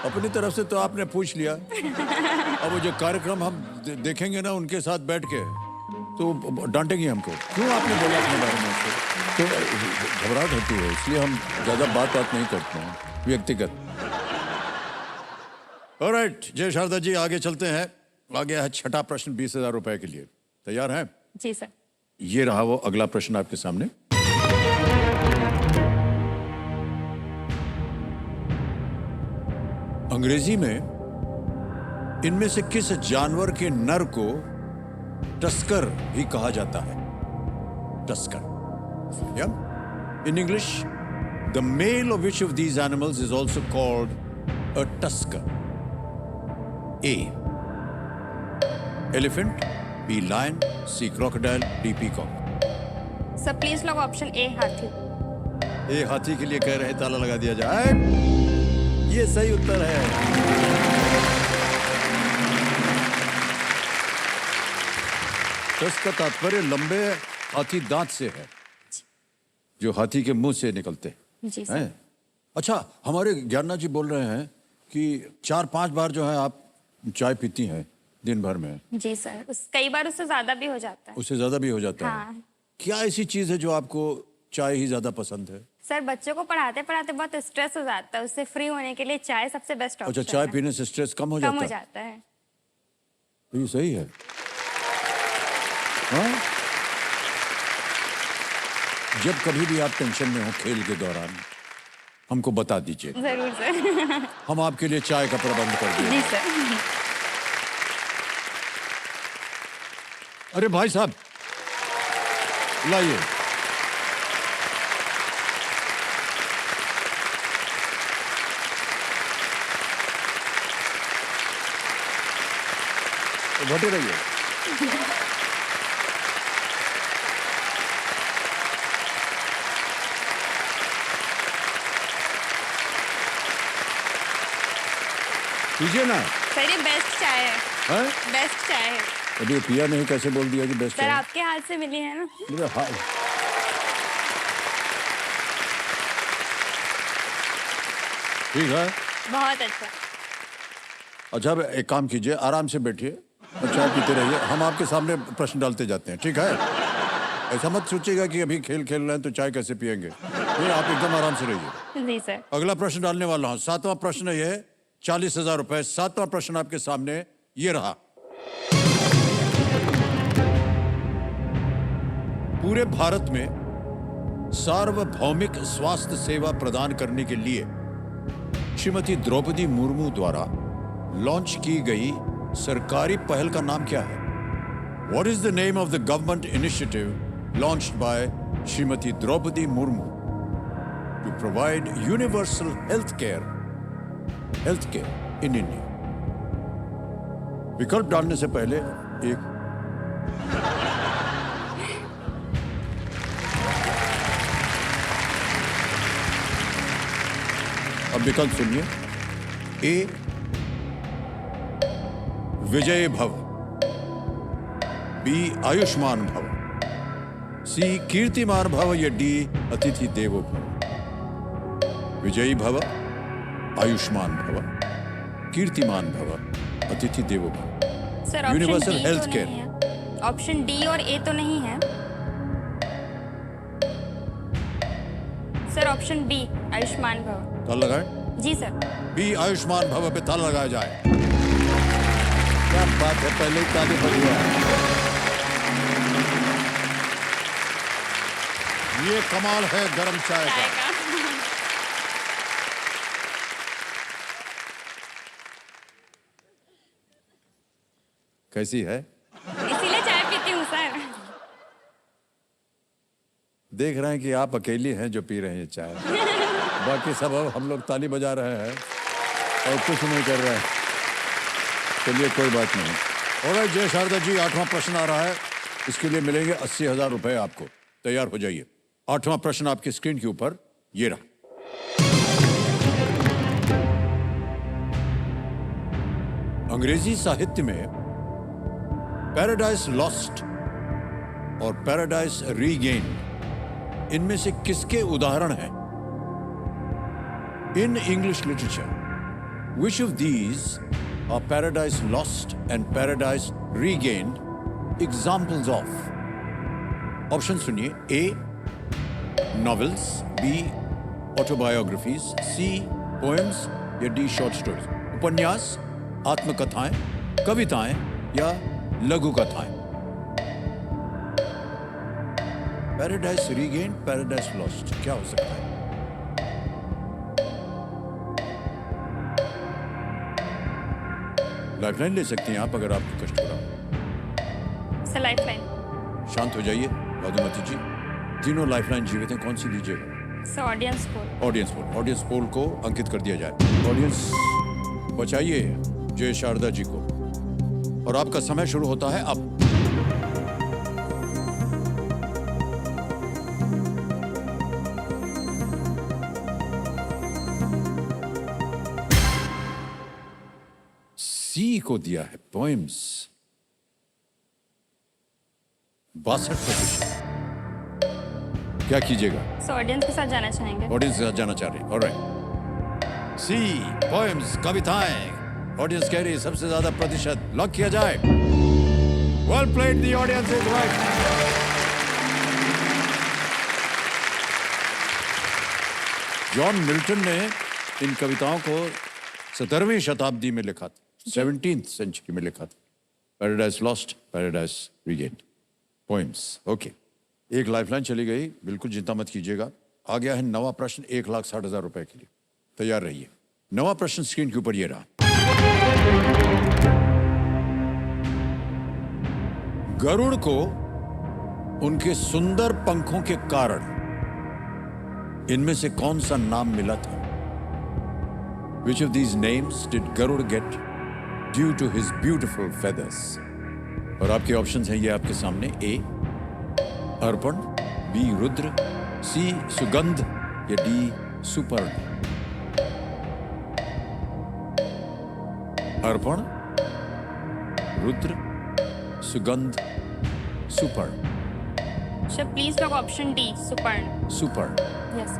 अपनी तरफ से तो आपने पूछ लिया। अब वो जो कार्यक्रम हम देखेंगे ना उनके साथ बैठ के, तो डांटेंगे हमको। क्यों आपने बोला अपने बारे में? तो घबराहट होती है, इसलिए हम ज़्यादा बात नहीं करते हैं व्यक्तिगत। ऑलराइट जय शारदा जी, आगे चलते हैं। आगे है छठा प्रश्न 20,000 रुपए के लिए। तैयार हैं? जी सर। ये रहा वो अगला प्रश्न आपके सामने। अंग्रेजी में इनमें से किस जानवर के नर को टस्कर भी कहा जाता है? Tusker. In English, the male of which of these animals is also called a tusker? A. Elephant, B. Lion, C. Crocodile, D. Peacock. Sir please लोग ऑप्शन ए हाथी। ए हाथी के लिए कह रहे हैं, ताला लगा दिया जाए। ये सही उत्तर है। टस्क का तात्पर्य लंबे हाथी दांत से है, जो हाथी के मुंह से निकलते जी सर। हैं। अच्छा, हमारे ज्ञाननाथ जी बोल रहे हैं कि 4-5 बार जो है आप चाय पीती हैं दिन भर में। जी सर, कई बार उससे ज्यादा भी हो जाता है। उससे ज्यादा भी हो जाता हाँ। है। क्या ऐसी चीज है जो आपको चाय ही ज्यादा पसंद है? सर बच्चों को पढ़ाते पढ़ाते बहुत स्ट्रेस हो जाता है, उससे फ्री होने के लिए चाय सबसे बेस्ट ऑप्शन अच्छा, चाय पीने से स्ट्रेस कम हो कम हो जाता है? जाता है। तो ये सही है। हाँ? जब कभी भी आप टेंशन में हो खेल के दौरान, हमको बता दीजिए, जरूर सर। हम आपके लिए चाय का प्रबंध कर देंगे। जी सर। अरे भाई साहब, लाइए। बैठे रहिए। पीजिए ना। सर ये बेस्ट चाय है, हैं? बेस्ट चाय है। अभी पिया नहीं, कैसे बोल दिया कि बेस्ट सर है? आपके हाथ से मिली है ना। मेरे हाथ। ठीक है। बहुत अच्छा। अच्छा, अब एक काम कीजिए, आराम से बैठिए और चाय पीते रहिए। हम आपके सामने प्रश्न डालते जाते हैं, ठीक है? ऐसा मत सोचिएगा कि अभी खेल खेल रहे हैं तो चाय कैसे पियेंगे। नहीं, आप एकदम आराम से रहिए। जी सर। अगला प्रश्न डालने वाला हूं। 7वां प्रश्न ये है, 40,000 रुपए। 7वां प्रश्न आपके सामने ये रहा। पूरे भारत में सार्वभौमिक स्वास्थ्य सेवा प्रदान करने के लिए श्रीमती द्रौपदी मुर्मू द्वारा लॉन्च की गई सरकारी पहल का नाम क्या है? What is the name of the government initiative launched by Shrimati Draupadi Murmu to provide universal health care in India? विकल्प डालने से पहले एक अब विकल्प सुनिए। ए विजय भव, बी आयुष्मान भव, सी कीर्तिमान भव या डी अतिथि देवो भव? विजयी भव, आयुष्मान भव, कीर्तिमान भव, अतिथि देवो भव। Sir universal option D health तो केयर। नहीं है। ऑप्शन डी और ए तो नहीं है सर। ऑप्शन बी आयुष्मान भव। ताला लगाए। जी सर। बी आयुष्मान भव पे ताला लगाया जाए। क्या बात है, पहले ही ताली बज गया। ये कमाल है गरम चाय का। कैसी है? इसीलिए चाय पीती हूँ सर। देख रहे हैं कि आप अकेली हैं जो पी रहे हैं चाय। बाकी सब अब हम लोग ताली बजा रहे हैं और कुछ नहीं कर रहे हैं। चलिए कोई बात नहीं। और जय शारदा जी, 8वां प्रश्न आ रहा है। इसके लिए मिलेंगे 80,000 रुपए आपको। तैयार हो जाइए। 8वां प्रश्न आपकी स्क्रीन के ऊपर ये रहा। अंग्रेजी साहित्य में पैराडाइज लॉस्ट और पैराडाइज रीगेन, इनमें से किसके उदाहरण हैं? In English literature, which of these are paradise lost and paradise regained examples of? Option सुनिए। ए नॉवेल्स, बी ऑटोबायोग्राफीज, सी पोएम्स या डी शॉर्ट स्टोरीज? उपन्यास, आत्मकथाएं, कविताएं या लघु कथाएं? पैराडाइज रीगेन, पैराडाइज लॉस्ट, क्या हो सकता है? लाइफलाइन ले सकती हैं आप अगर आपको कष्ट हो रहा हो। Sir lifeline. शांत हो जाइए मधुमती जी। तीनों लाइफलाइन जीवित हैं, कौन सी लीजिएगा? Sir audience poll. Audience poll. Audience poll को अंकित कर दिया जाए। ऑडियंस बचाइए जय शारदा जी को। और आपका समय शुरू होता है अब। सी को दिया है पोएम्स, 62%। क्या कीजिएगा? सर ऑडियंस के साथ जाना चाहेंगे। ऑडियंस के साथ जाना चाह रहे हैं। ऑलराइट। सी पोएम्स, कविताएं। ऑडियंस कह रही है सबसे ज्यादा प्रतिशत। लॉक किया जाए। Well played, the audience is right. John Milton ने इन कविताओं को 17वीं शताब्दी में लिखा था, 17th सेंचुरी में लिखा था। Paradise lost, paradise regained, poems. Okay, एक लाइफलाइन चली गई, बिल्कुल चिंता मत कीजिएगा। आ गया है 9वां प्रश्न 1,60,000 रुपए के लिए। तैयार रहिए। 9वां प्रश्न स्क्रीन के ऊपर ये रहा। गरुड़ को उनके सुंदर पंखों के कारण इनमें से कौन सा नाम मिला था? Which of these names did Garud get due to his beautiful feathers? और आपके ऑप्शंस हैं ये आपके सामने। ए अर्पण, बी रुद्र, सी सुगंध या डी सुपर्ण? अर्पण, रुद्र, सुगंध, सुपर्ण। Sir please lock option D सुपर्ण। सुपर्ण। यस।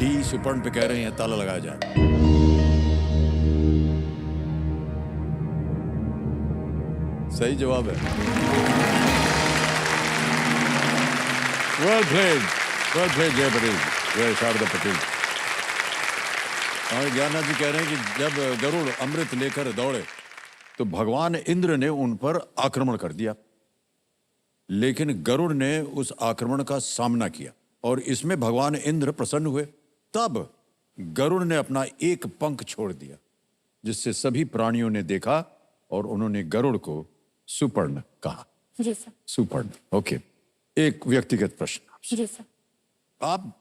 डी सुपर्ण पे कह रहे हैं, ताला लगाया जाए। सही जवाब है। वेल प्लेड जय पटेल, जय शारदा पटेल। और ज्ञाननाथ जी कह रहे हैं कि जब गरुड़ अमृत लेकर दौड़े तो भगवान इंद्र ने उन पर आक्रमण कर दिया, लेकिन गरुड़ ने उस आक्रमण का सामना किया और इसमें भगवान इंद्र प्रसन्न हुए। तब गरुड़ ने अपना एक पंख छोड़ दिया, जिससे सभी प्राणियों ने देखा और उन्होंने गरुड़ को सुपर्ण कहा। जी सर। सुपर्ण। ओके, एक व्यक्तिगत प्रश्न। जी सर। आप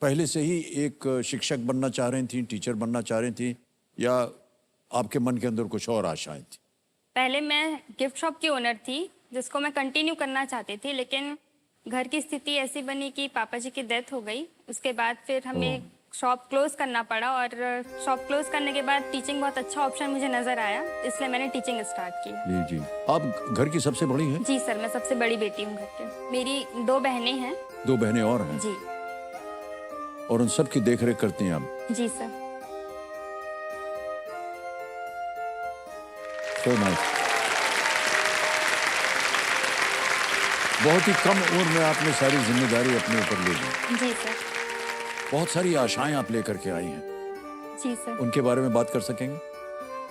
पहले से ही एक शिक्षक बनना चाह रही थी, टीचर बनना चाह रही थी, या आपके मन के अंदर कुछ और आशाएं थी? पहले मैं गिफ्ट शॉप की ओनर थी, जिसको मैं कंटिन्यू करना चाहती थी, लेकिन घर की स्थिति ऐसी बनी कि पापा जी की डेथ हो गई। उसके बाद फिर हमें शॉप क्लोज करना पड़ा और शॉप क्लोज करने के बाद टीचिंग बहुत अच्छा ऑप्शन मुझे नज़र आया, इसलिए मैंने टीचिंग स्टार्ट की। जी जी। आप घर की सबसे बड़ी हैं? जी सर, मैं सबसे बड़ी बेटी हूँ घर के। मेरी 2 बहनें हैं। 2 बहनें और हैं? जी। और उन सब की देख रेख करती हैं आप? जी सर। So nice. बहुत ही कम उम्र में आपने सारी जिम्मेदारी अपने ऊपर ले ली। जी सर। बहुत सारी आशाएं आप लेकर के आई हैं, जी सर। उनके बारे में बात कर सकेंगे?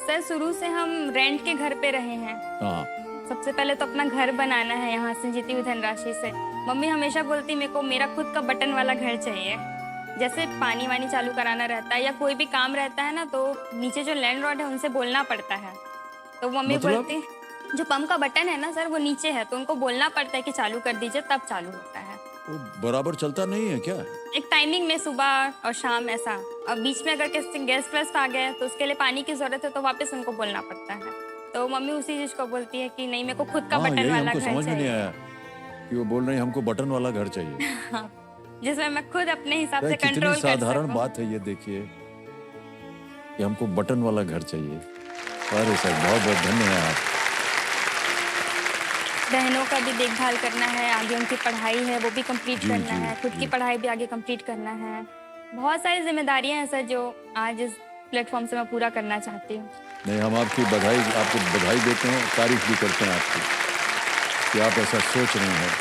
सर शुरू से हम रेंट के घर पे रहे हैं। हाँ। सबसे पहले तो अपना घर बनाना है यहाँ से जीती हुई धनराशि से। मम्मी हमेशा बोलती मेरे को मेरा खुद का बटन वाला घर चाहिए। जैसे पानी वानी चालू कराना रहता है या कोई भी काम रहता है ना, तो नीचे जो लैंडलॉर्ड है उनसे बोलना पड़ता है। तो मम्मी मतलब? बोलती जो पंप का बटन है ना सर, वो नीचे है, तो उनको बोलना पड़ता है कि चालू कर दीजिए, तब चालू होता है। वो बराबर चलता नहीं है क्या? एक टाइमिंग में सुबह और शाम ऐसा। अब बीच में अगर किसी गेस्ट वेस्ट आ गए तो उसके लिए पानी की जरूरत है, तो वापस उनको बोलना पड़ता है। तो मम्मी उसी चीज को बोलती है कि नहीं, मेरे को खुद का हाँ, बटन यही वाला हमको घर समझ में नहीं चाहिए। आया कि वो बोल रहे हैं हमको बटन वाला घर चाहिए। हाँ, जिसमें मैं खुद अपने हिसाब से कितनी कंट्रोल कर साधारण सकूं। बात है ये, देखिए कि हमको बटन वाला घर चाहिए। अरे सर, बहुत बहुत धन्यवाद आप। बहनों का भी देखभाल करना है, आगे उनकी पढ़ाई है वो भी कंप्लीट जी, करना जी, है, खुद की पढ़ाई भी आगे कंप्लीट करना है। बहुत सारी जिम्मेदारियां हैं सर जो आज इस प्लेटफॉर्म से मैं पूरा करना चाहती हूँ। नहीं, हम आपको बधाई देते हैं, तारीफ भी करते हैं आपकी कि आप ऐसा सोच रहे हैं।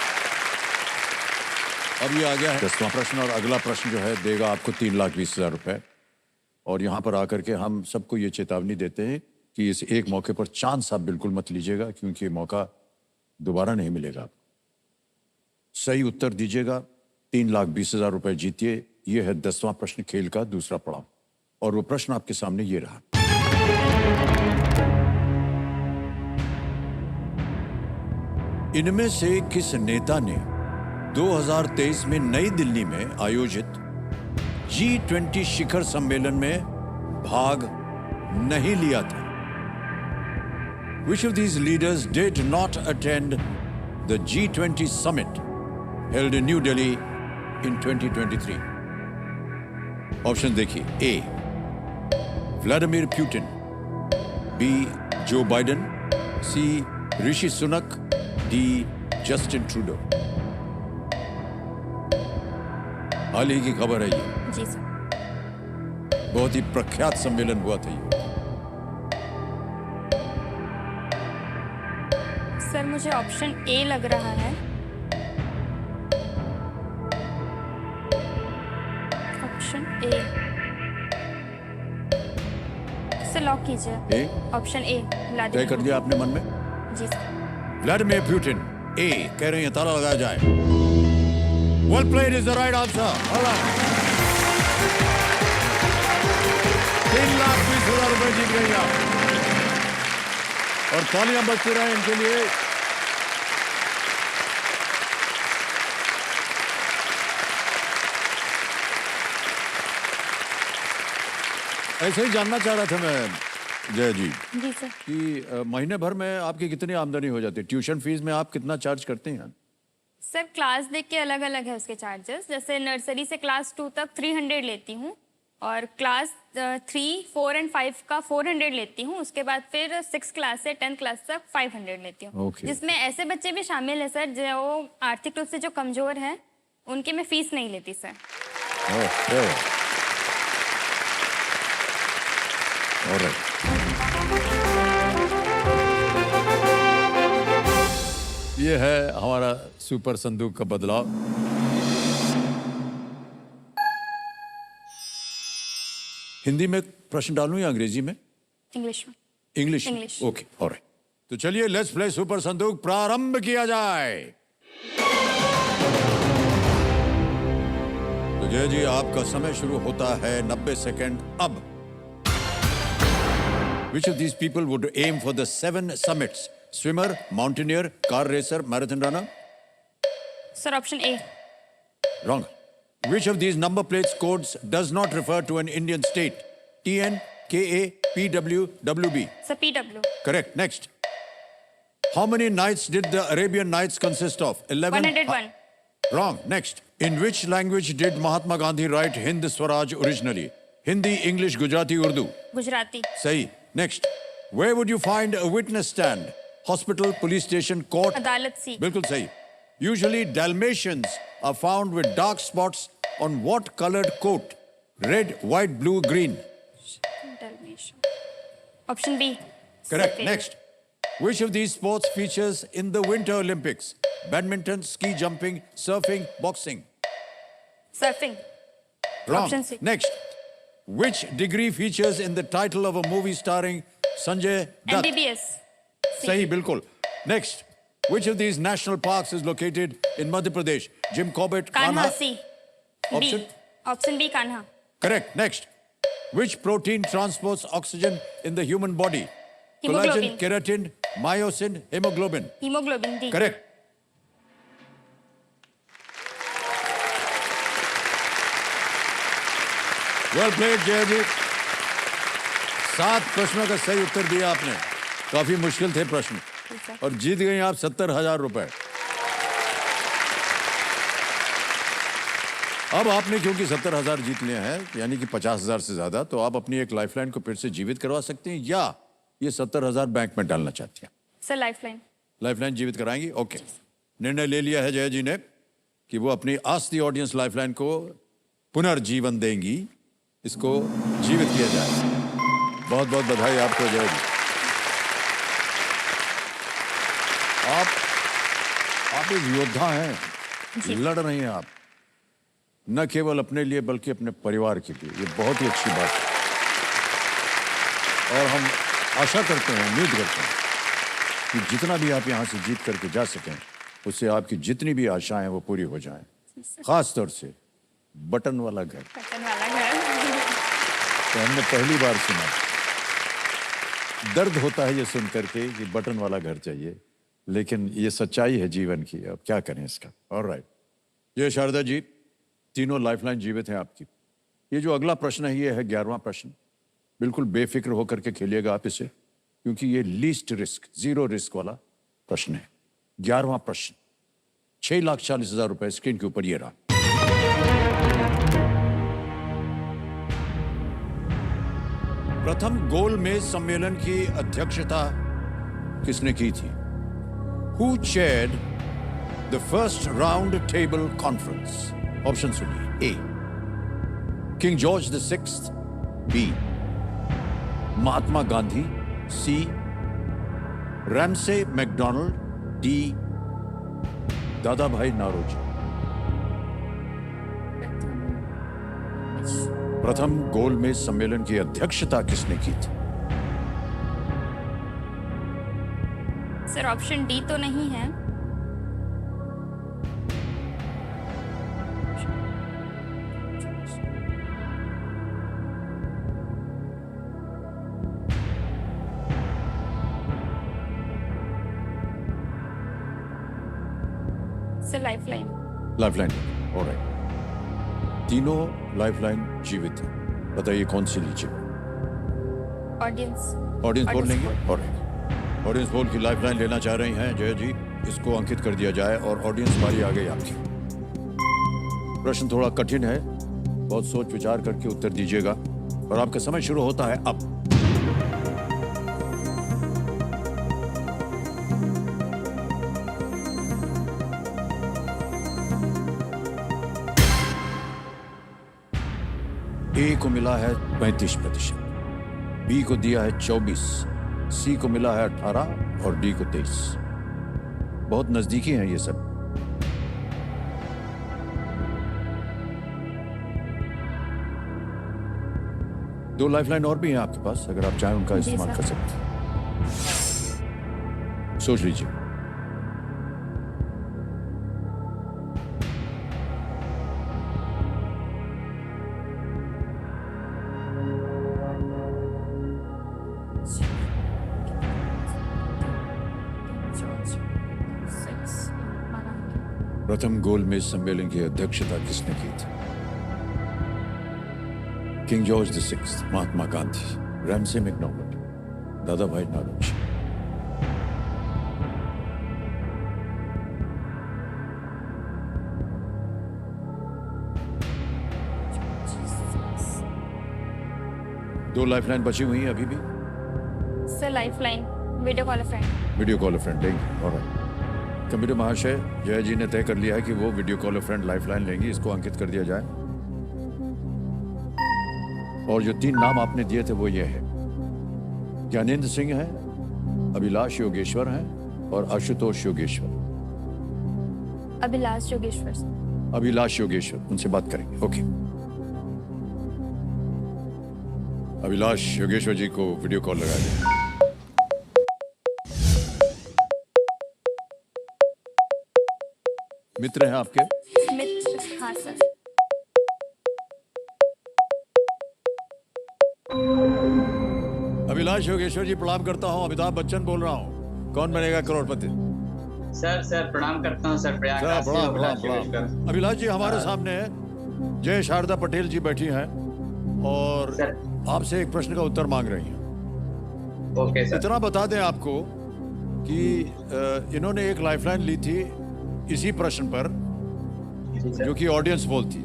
अब ये आ गया है 10वां प्रश्न, और अगला प्रश्न जो है देगा आपको 3,20,000 रुपए। और यहाँ पर आकर के हम सबको ये चेतावनी देते हैं कि इस एक मौके पर चांस आप बिल्कुल मत लीजिएगा, क्योंकि ये मौका दोबारा नहीं मिलेगा। सही उत्तर दीजिएगा, 3,20,000 रुपए जीतिए। ये है 10वां प्रश्न, खेल का दूसरा पड़ाव। और वो प्रश्न आपके सामने ये रहा। इनमें से किस नेता ने 2023 में नई दिल्ली में आयोजित G20 शिखर सम्मेलन में भाग नहीं लिया था? Which of these leaders did not attend the G20 summit held in New Delhi in 2023? Option देखिए। A. Vladimir Putin, B. Joe Biden, C. Rishi Sunak, D. Justin Trudeau. हाल ही की खबर है ये, जी सर। बहुत ही प्रख्यात सम्मेलन हुआ था ये। सर मुझे ऑप्शन ए लग रहा है। ऑप्शन ए सर, लॉक कीजिए। ए? ऑप्शन ए, तय कर दिया आपने मन में? जी सर। व्लादिमीर पुतिन, ए कह रहे हैं, ताला लगाया जाए। Well played is the right answer. 3,20,000 रुपए जीत गए आप, और तालियां बजती रहे इनके लिए। ऐसे ही जानना चाह रहा था मैं जय जी जी सर। कि महीने भर में आपकी कितनी आमदनी हो जाती है? ट्यूशन फीस में आप कितना चार्ज करते हैं? सर क्लास देख के अलग अलग है उसके चार्जेस। जैसे नर्सरी से क्लास 2 तक 300 लेती हूँ, और क्लास 3, 4 और 5 का 400 लेती हूँ। उसके बाद फिर 6 क्लास से 10 क्लास तक 500 लेती हूँ। Okay. जिसमें ऐसे बच्चे भी शामिल है सर जो आर्थिक रूप से जो कमजोर है, उनके मैं फीस नहीं लेती सर। Okay. All right. ये है हमारा सुपर संदूक का बदलाव। हिंदी में प्रश्न डालूं या अंग्रेजी में? इंग्लिश में। इंग्लिश? English. Okay, alright. तो चलिए लेट्स प्ले सुपर संदूक, प्रारंभ किया जाए। तो जय जी, आपका समय शुरू होता है 90 सेकंड अब। Which of these people would aim for the 7 summits? Swimmer, mountaineer, car racer, marathon runner? Sir option A. Wrong. Which of these number plates codes does not refer to an Indian state? TN, KA, PW, WB. Sir PW। Correct. Next. How many nights did the Arabian Nights consist of? 11? 101। Wrong. Next. In which language did Mahatma Gandhi write Hind Swaraj originally? Hindi, English, Gujarati, Urdu. Gujarati. Sahi. Next. Where would you find a witness stand? Hospital, police station, court? अदालत सी. Bilkul sahi. Usually Dalmatians are found with dark spots on what colored coat? Red, white, blue, green. Option B. Correct. Next. Which of these sports features in the Winter Olympics? Badminton, ski jumping, surfing, boxing. Surfing. Wrong. Option C. Next. Which degree features in the title of a movie starring Sanjay Dutt? MBBS. Sahi, bilkul. Next. Which of these national parks is located in Madhya Pradesh? Jim Corbett, Kanha Kanha? सी. Option? Option B Kanha. Correct. Next. Which protein transports oxygen in the human body? Hemoglobin. Collagen, keratin, myosin, hemoglobin. Haemoglobin D. Correct. Well played, जय जी। 7 प्रश्नों का सही उत्तर दिया आपने। काफी मुश्किल थे प्रश्न और जीत गई आप 70,000 रुपए। अब आपने क्योंकि 70,000 जीत लिए हैं, यानी कि 50,000 से ज्यादा, तो आप अपनी एक लाइफलाइन को फिर से जीवित करवा सकते हैं या ये 70,000 बैंक में डालना चाहती हैं। Sir lifeline. लाइफलाइन जीवित कराएंगी? ओके। निर्णय ले लिया है जय जी ने कि वो अपनी आस्क द ऑडियंस लाइफलाइन को पुनर्जीवन देंगी, इसको जीवित किया जाए। बहुत बहुत बधाई आपको जय जी। आप एक योद्धा हैं, लड़ रही हैं आप, न केवल अपने लिए बल्कि अपने परिवार के लिए। ये बहुत ही अच्छी बात है और हम आशा करते हैं, उम्मीद करते हैं कि जितना भी आप यहाँ से जीत करके जा सकें, उससे आपकी जितनी भी आशाएं हैं वो पूरी हो जाएं। खास तौर से बटन वाला घर, बटन वाला घर. तो हमने पहली बार सुना। दर्द होता है ये सुन करके कि बटन वाला घर चाहिए, लेकिन ये सच्चाई है जीवन की, अब क्या करें इसका। ऑलराइट, ये शारदा जी, तीनों लाइफलाइन जीवित हैं आपकी। ये जो अगला प्रश्न है ये है 11वां प्रश्न। बिल्कुल बेफिक्र होकर के खेलिएगा आप इसे, क्योंकि ये लीस्ट रिस्क, 0 रिस्क वाला प्रश्न है। 11वां प्रश्न, 6,40,000 रुपए स्क्रीन के ऊपर ये रहा। प्रथम गोल मेज सम्मेलन की अध्यक्षता किसने की थी? Who chaired the first round table conference? Option सुनिए। A. King George VI, B. Mahatma Gandhi, C. Ramsay MacDonald, D. दादा भाई नारोजी। प्रथम गोलमेज सम्मेलन की अध्यक्षता किसने की थी? सर ऑप्शन डी तो नहीं है. Sir lifeline. Lifeline, alright. तीनों लाइफलाइन जीवित है। बताइए कौन सी लीजिए? ऑडियंस. ऑडियंस बोल लेंगे? ऑलराइट, ऑडियंस बोल की लाइफलाइन लेना चाह रही हैं जय जी, इसको अंकित कर दिया जाए और ऑडियंस बारी आ गई आपकी। प्रश्न थोड़ा कठिन है, बहुत सोच विचार करके उत्तर दीजिएगा और आपका समय शुरू होता है अब। ए को मिला है 35%, बी को दिया है 24, सी को मिला है 18 और डी को 23। बहुत नजदीकी हैं ये सब। दो लाइफलाइन और भी हैं आपके पास, अगर आप चाहें उनका इस्तेमाल कर सकते हैं। सोच लीजिए। प्रथम गोलमेज सम्मेलन की अध्यक्षता किसने की थी? King George VI, Mahatma Gandhi, Ramsay McDonald, दादा भाई नारोजी। 2 लाइफलाइन बची हुई हैं अभी भी। Sir lifeline video call friend. Video call friend लेंगी। और कंप्यूटर महाशय जय जी ने तय कर लिया है कि वो वीडियो कॉल फ्रेंड लाइफलाइन लेंगी, इसको अंकित कर दिया जाए। और जो 3 नाम आपने दिए थे वो ये है, ज्ञानेंद्र सिंह है, अभिलाष योगेश्वर हैं और आशुतोष योगेश्वर। अभिलाष योगेश्वर सर। अभिलाष योगेश्वर, उनसे बात करेंगे। ओके, अभिलाष योगेश्वर जी को वीडियो कॉल लगा दें। मित्र हैं आपके? मित्र, हाँ सर। अभिलाष योगेश्वर जी प्रणाम करता हूँ, अमिताभ बच्चन बोल रहा हूँ, कौन बनेगा करोड़पति। सर प्रणाम करता हूँ सर। प्रयागराज से प्रणाम अभिलाष प्रणाम योगेश्वर। प्रणाम। अभिलाष जी हमारे सामने जय शारदा पटेल जी बैठी हैं और सर। आपसे एक प्रश्न का उत्तर मांग रही हैं। Okay sir. इतना बता दें आपको कि इन्होंने एक लाइफलाइन ली थी इसी प्रश्न पर, जी सर। जो कि ऑडियंस बोलती,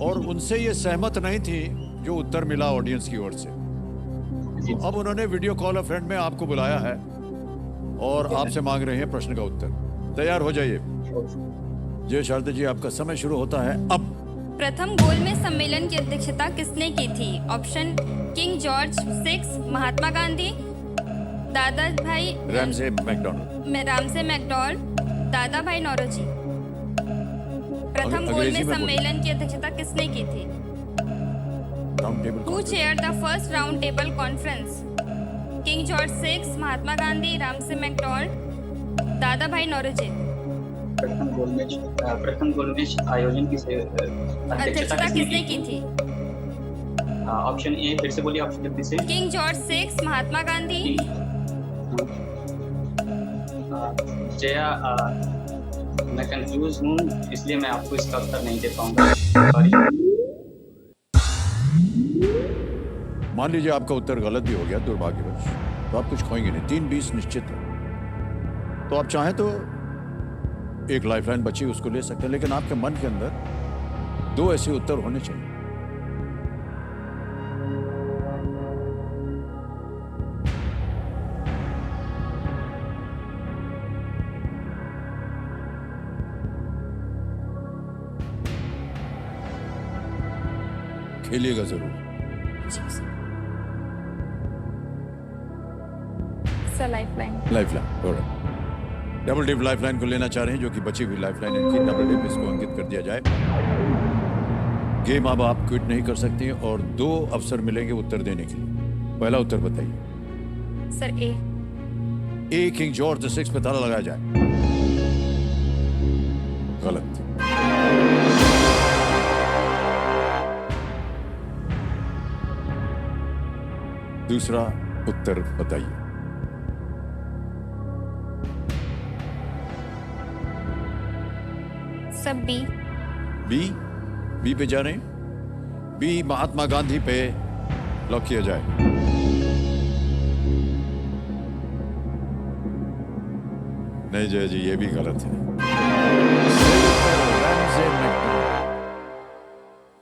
और उनसे ये सहमत नहीं थी जो उत्तर मिला ऑडियंस की ओर से। जी। अब उन्होंने वीडियो कॉल फ्रेंड में आपको बुलाया है और आपसे मांग रहे हैं प्रश्न का उत्तर। तैयार हो जाइए। जय शारदा जी, आपका समय शुरू होता है अब। प्रथम गोलमेज सम्मेलन की अध्यक्षता किसने की थी? Option king George 6, Mahatma Gandhi, दादा भाई रैमसे मैकडॉनल्ड। रामसे मैकडॉनल्ड, दादा भाई नौरोजी। प्रथम अंग्रेजी गोलमेज में बोलिए। सम्मेलन की अध्यक्षता किसने की थी? Round table Who chaired the first round table conference? King George VI, Mahatma Gandhi, Ramsay McDonald, दादा भाई नौरोजी। प्रथम गोलमेज आयोजन की अध्यक्षता किसने की थी? ऑप्शन ए फिर से बोलिए, ऑप्शन जल्दी से। King George 6, Mahatma Gandhi. जया, मैं कंफ्यूज हूँ, इसलिए मैं आपको इसका उत्तर नहीं दे पाऊंगा, सॉरी। मान लीजिए आपका उत्तर गलत भी हो गया दुर्भाग्यवश, तो आप कुछ खोएंगे नहीं। 3-20 निश्चित है। तो आप चाहें तो एक लाइफलाइन बची उसको ले सकते हैं, लेकिन आपके मन के अंदर 2 ऐसे उत्तर होने चाहिए। खेलिएगा जरूर। Sir lifeline. Lifeline, double dip lifeline को लेना चाह रहे हैं, जो कि बची हुई लाइफलाइन इनकी। डबल डिप, इसको अंकित कर दिया जाए। गेम अब आप क्विट नहीं कर सकती और 2 अवसर मिलेंगे उत्तर देने के लिए। पहला उत्तर बताइए। सर ए। किंग जॉर्ज 6 पे ताला लगाया जाए। गलत। दूसरा उत्तर बताइए। सब बी। बी पे जा रहे हैं। बी महात्मा गांधी पे लॉक किया जाए। नहीं जय जी, ये भी गलत है।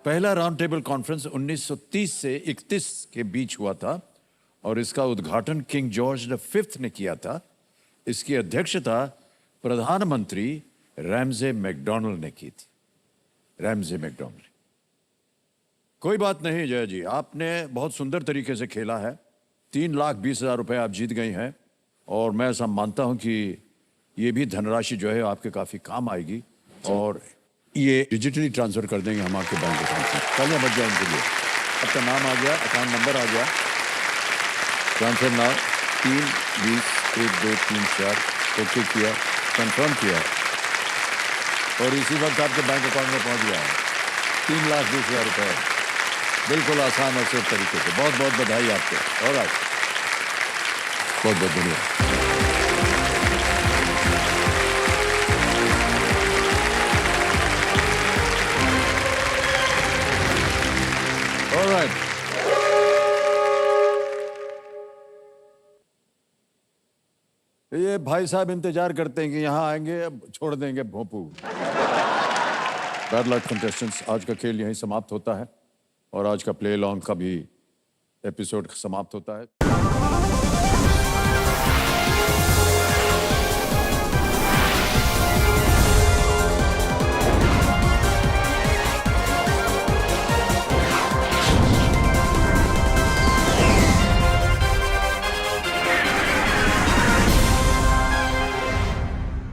पहला राउंड टेबल कॉन्फ्रेंस 1930 से 31 के बीच हुआ था और इसका उद्घाटन किंग जॉर्ज V ने किया था। इसकी अध्यक्षता प्रधानमंत्री रैमसे मैकडॉनल्ड ने की थी। Ramsay MacDonald. कोई बात नहीं जय जी, आपने बहुत सुंदर तरीके से खेला है। 3,20,000 रुपए आप जीत गई हैं और मैं ऐसा मानता हूं कि ये भी धनराशि जो है आपके काफी काम आएगी और ये डिजिटली ट्रांसफर कर देंगे हम आपके बैंक अकाउंट में। कल बच जाए उनके लिए। आपका नाम आ गया, अकाउंट नंबर आ गया, ट्रांसफर नाम 3,20,1,2,3,4 ओके किया, कंफर्म किया और इसी वक्त आपके बैंक अकाउंट में पहुंच गया है 3,20,000 रुपए। बिल्कुल आसान और सिर्फ तरीके से। बहुत बहुत बधाई आपको। और बहुत बहुत धन्यवाद। All right. ये भाई साहब इंतजार करते हैं कि यहाँ आएंगे, अब छोड़ देंगे भोंपू। बैड लक कंटेस्टेंट्स, आज का खेल यहीं समाप्त होता है और आज का प्ले लॉन्ग का भी एपिसोड समाप्त होता है।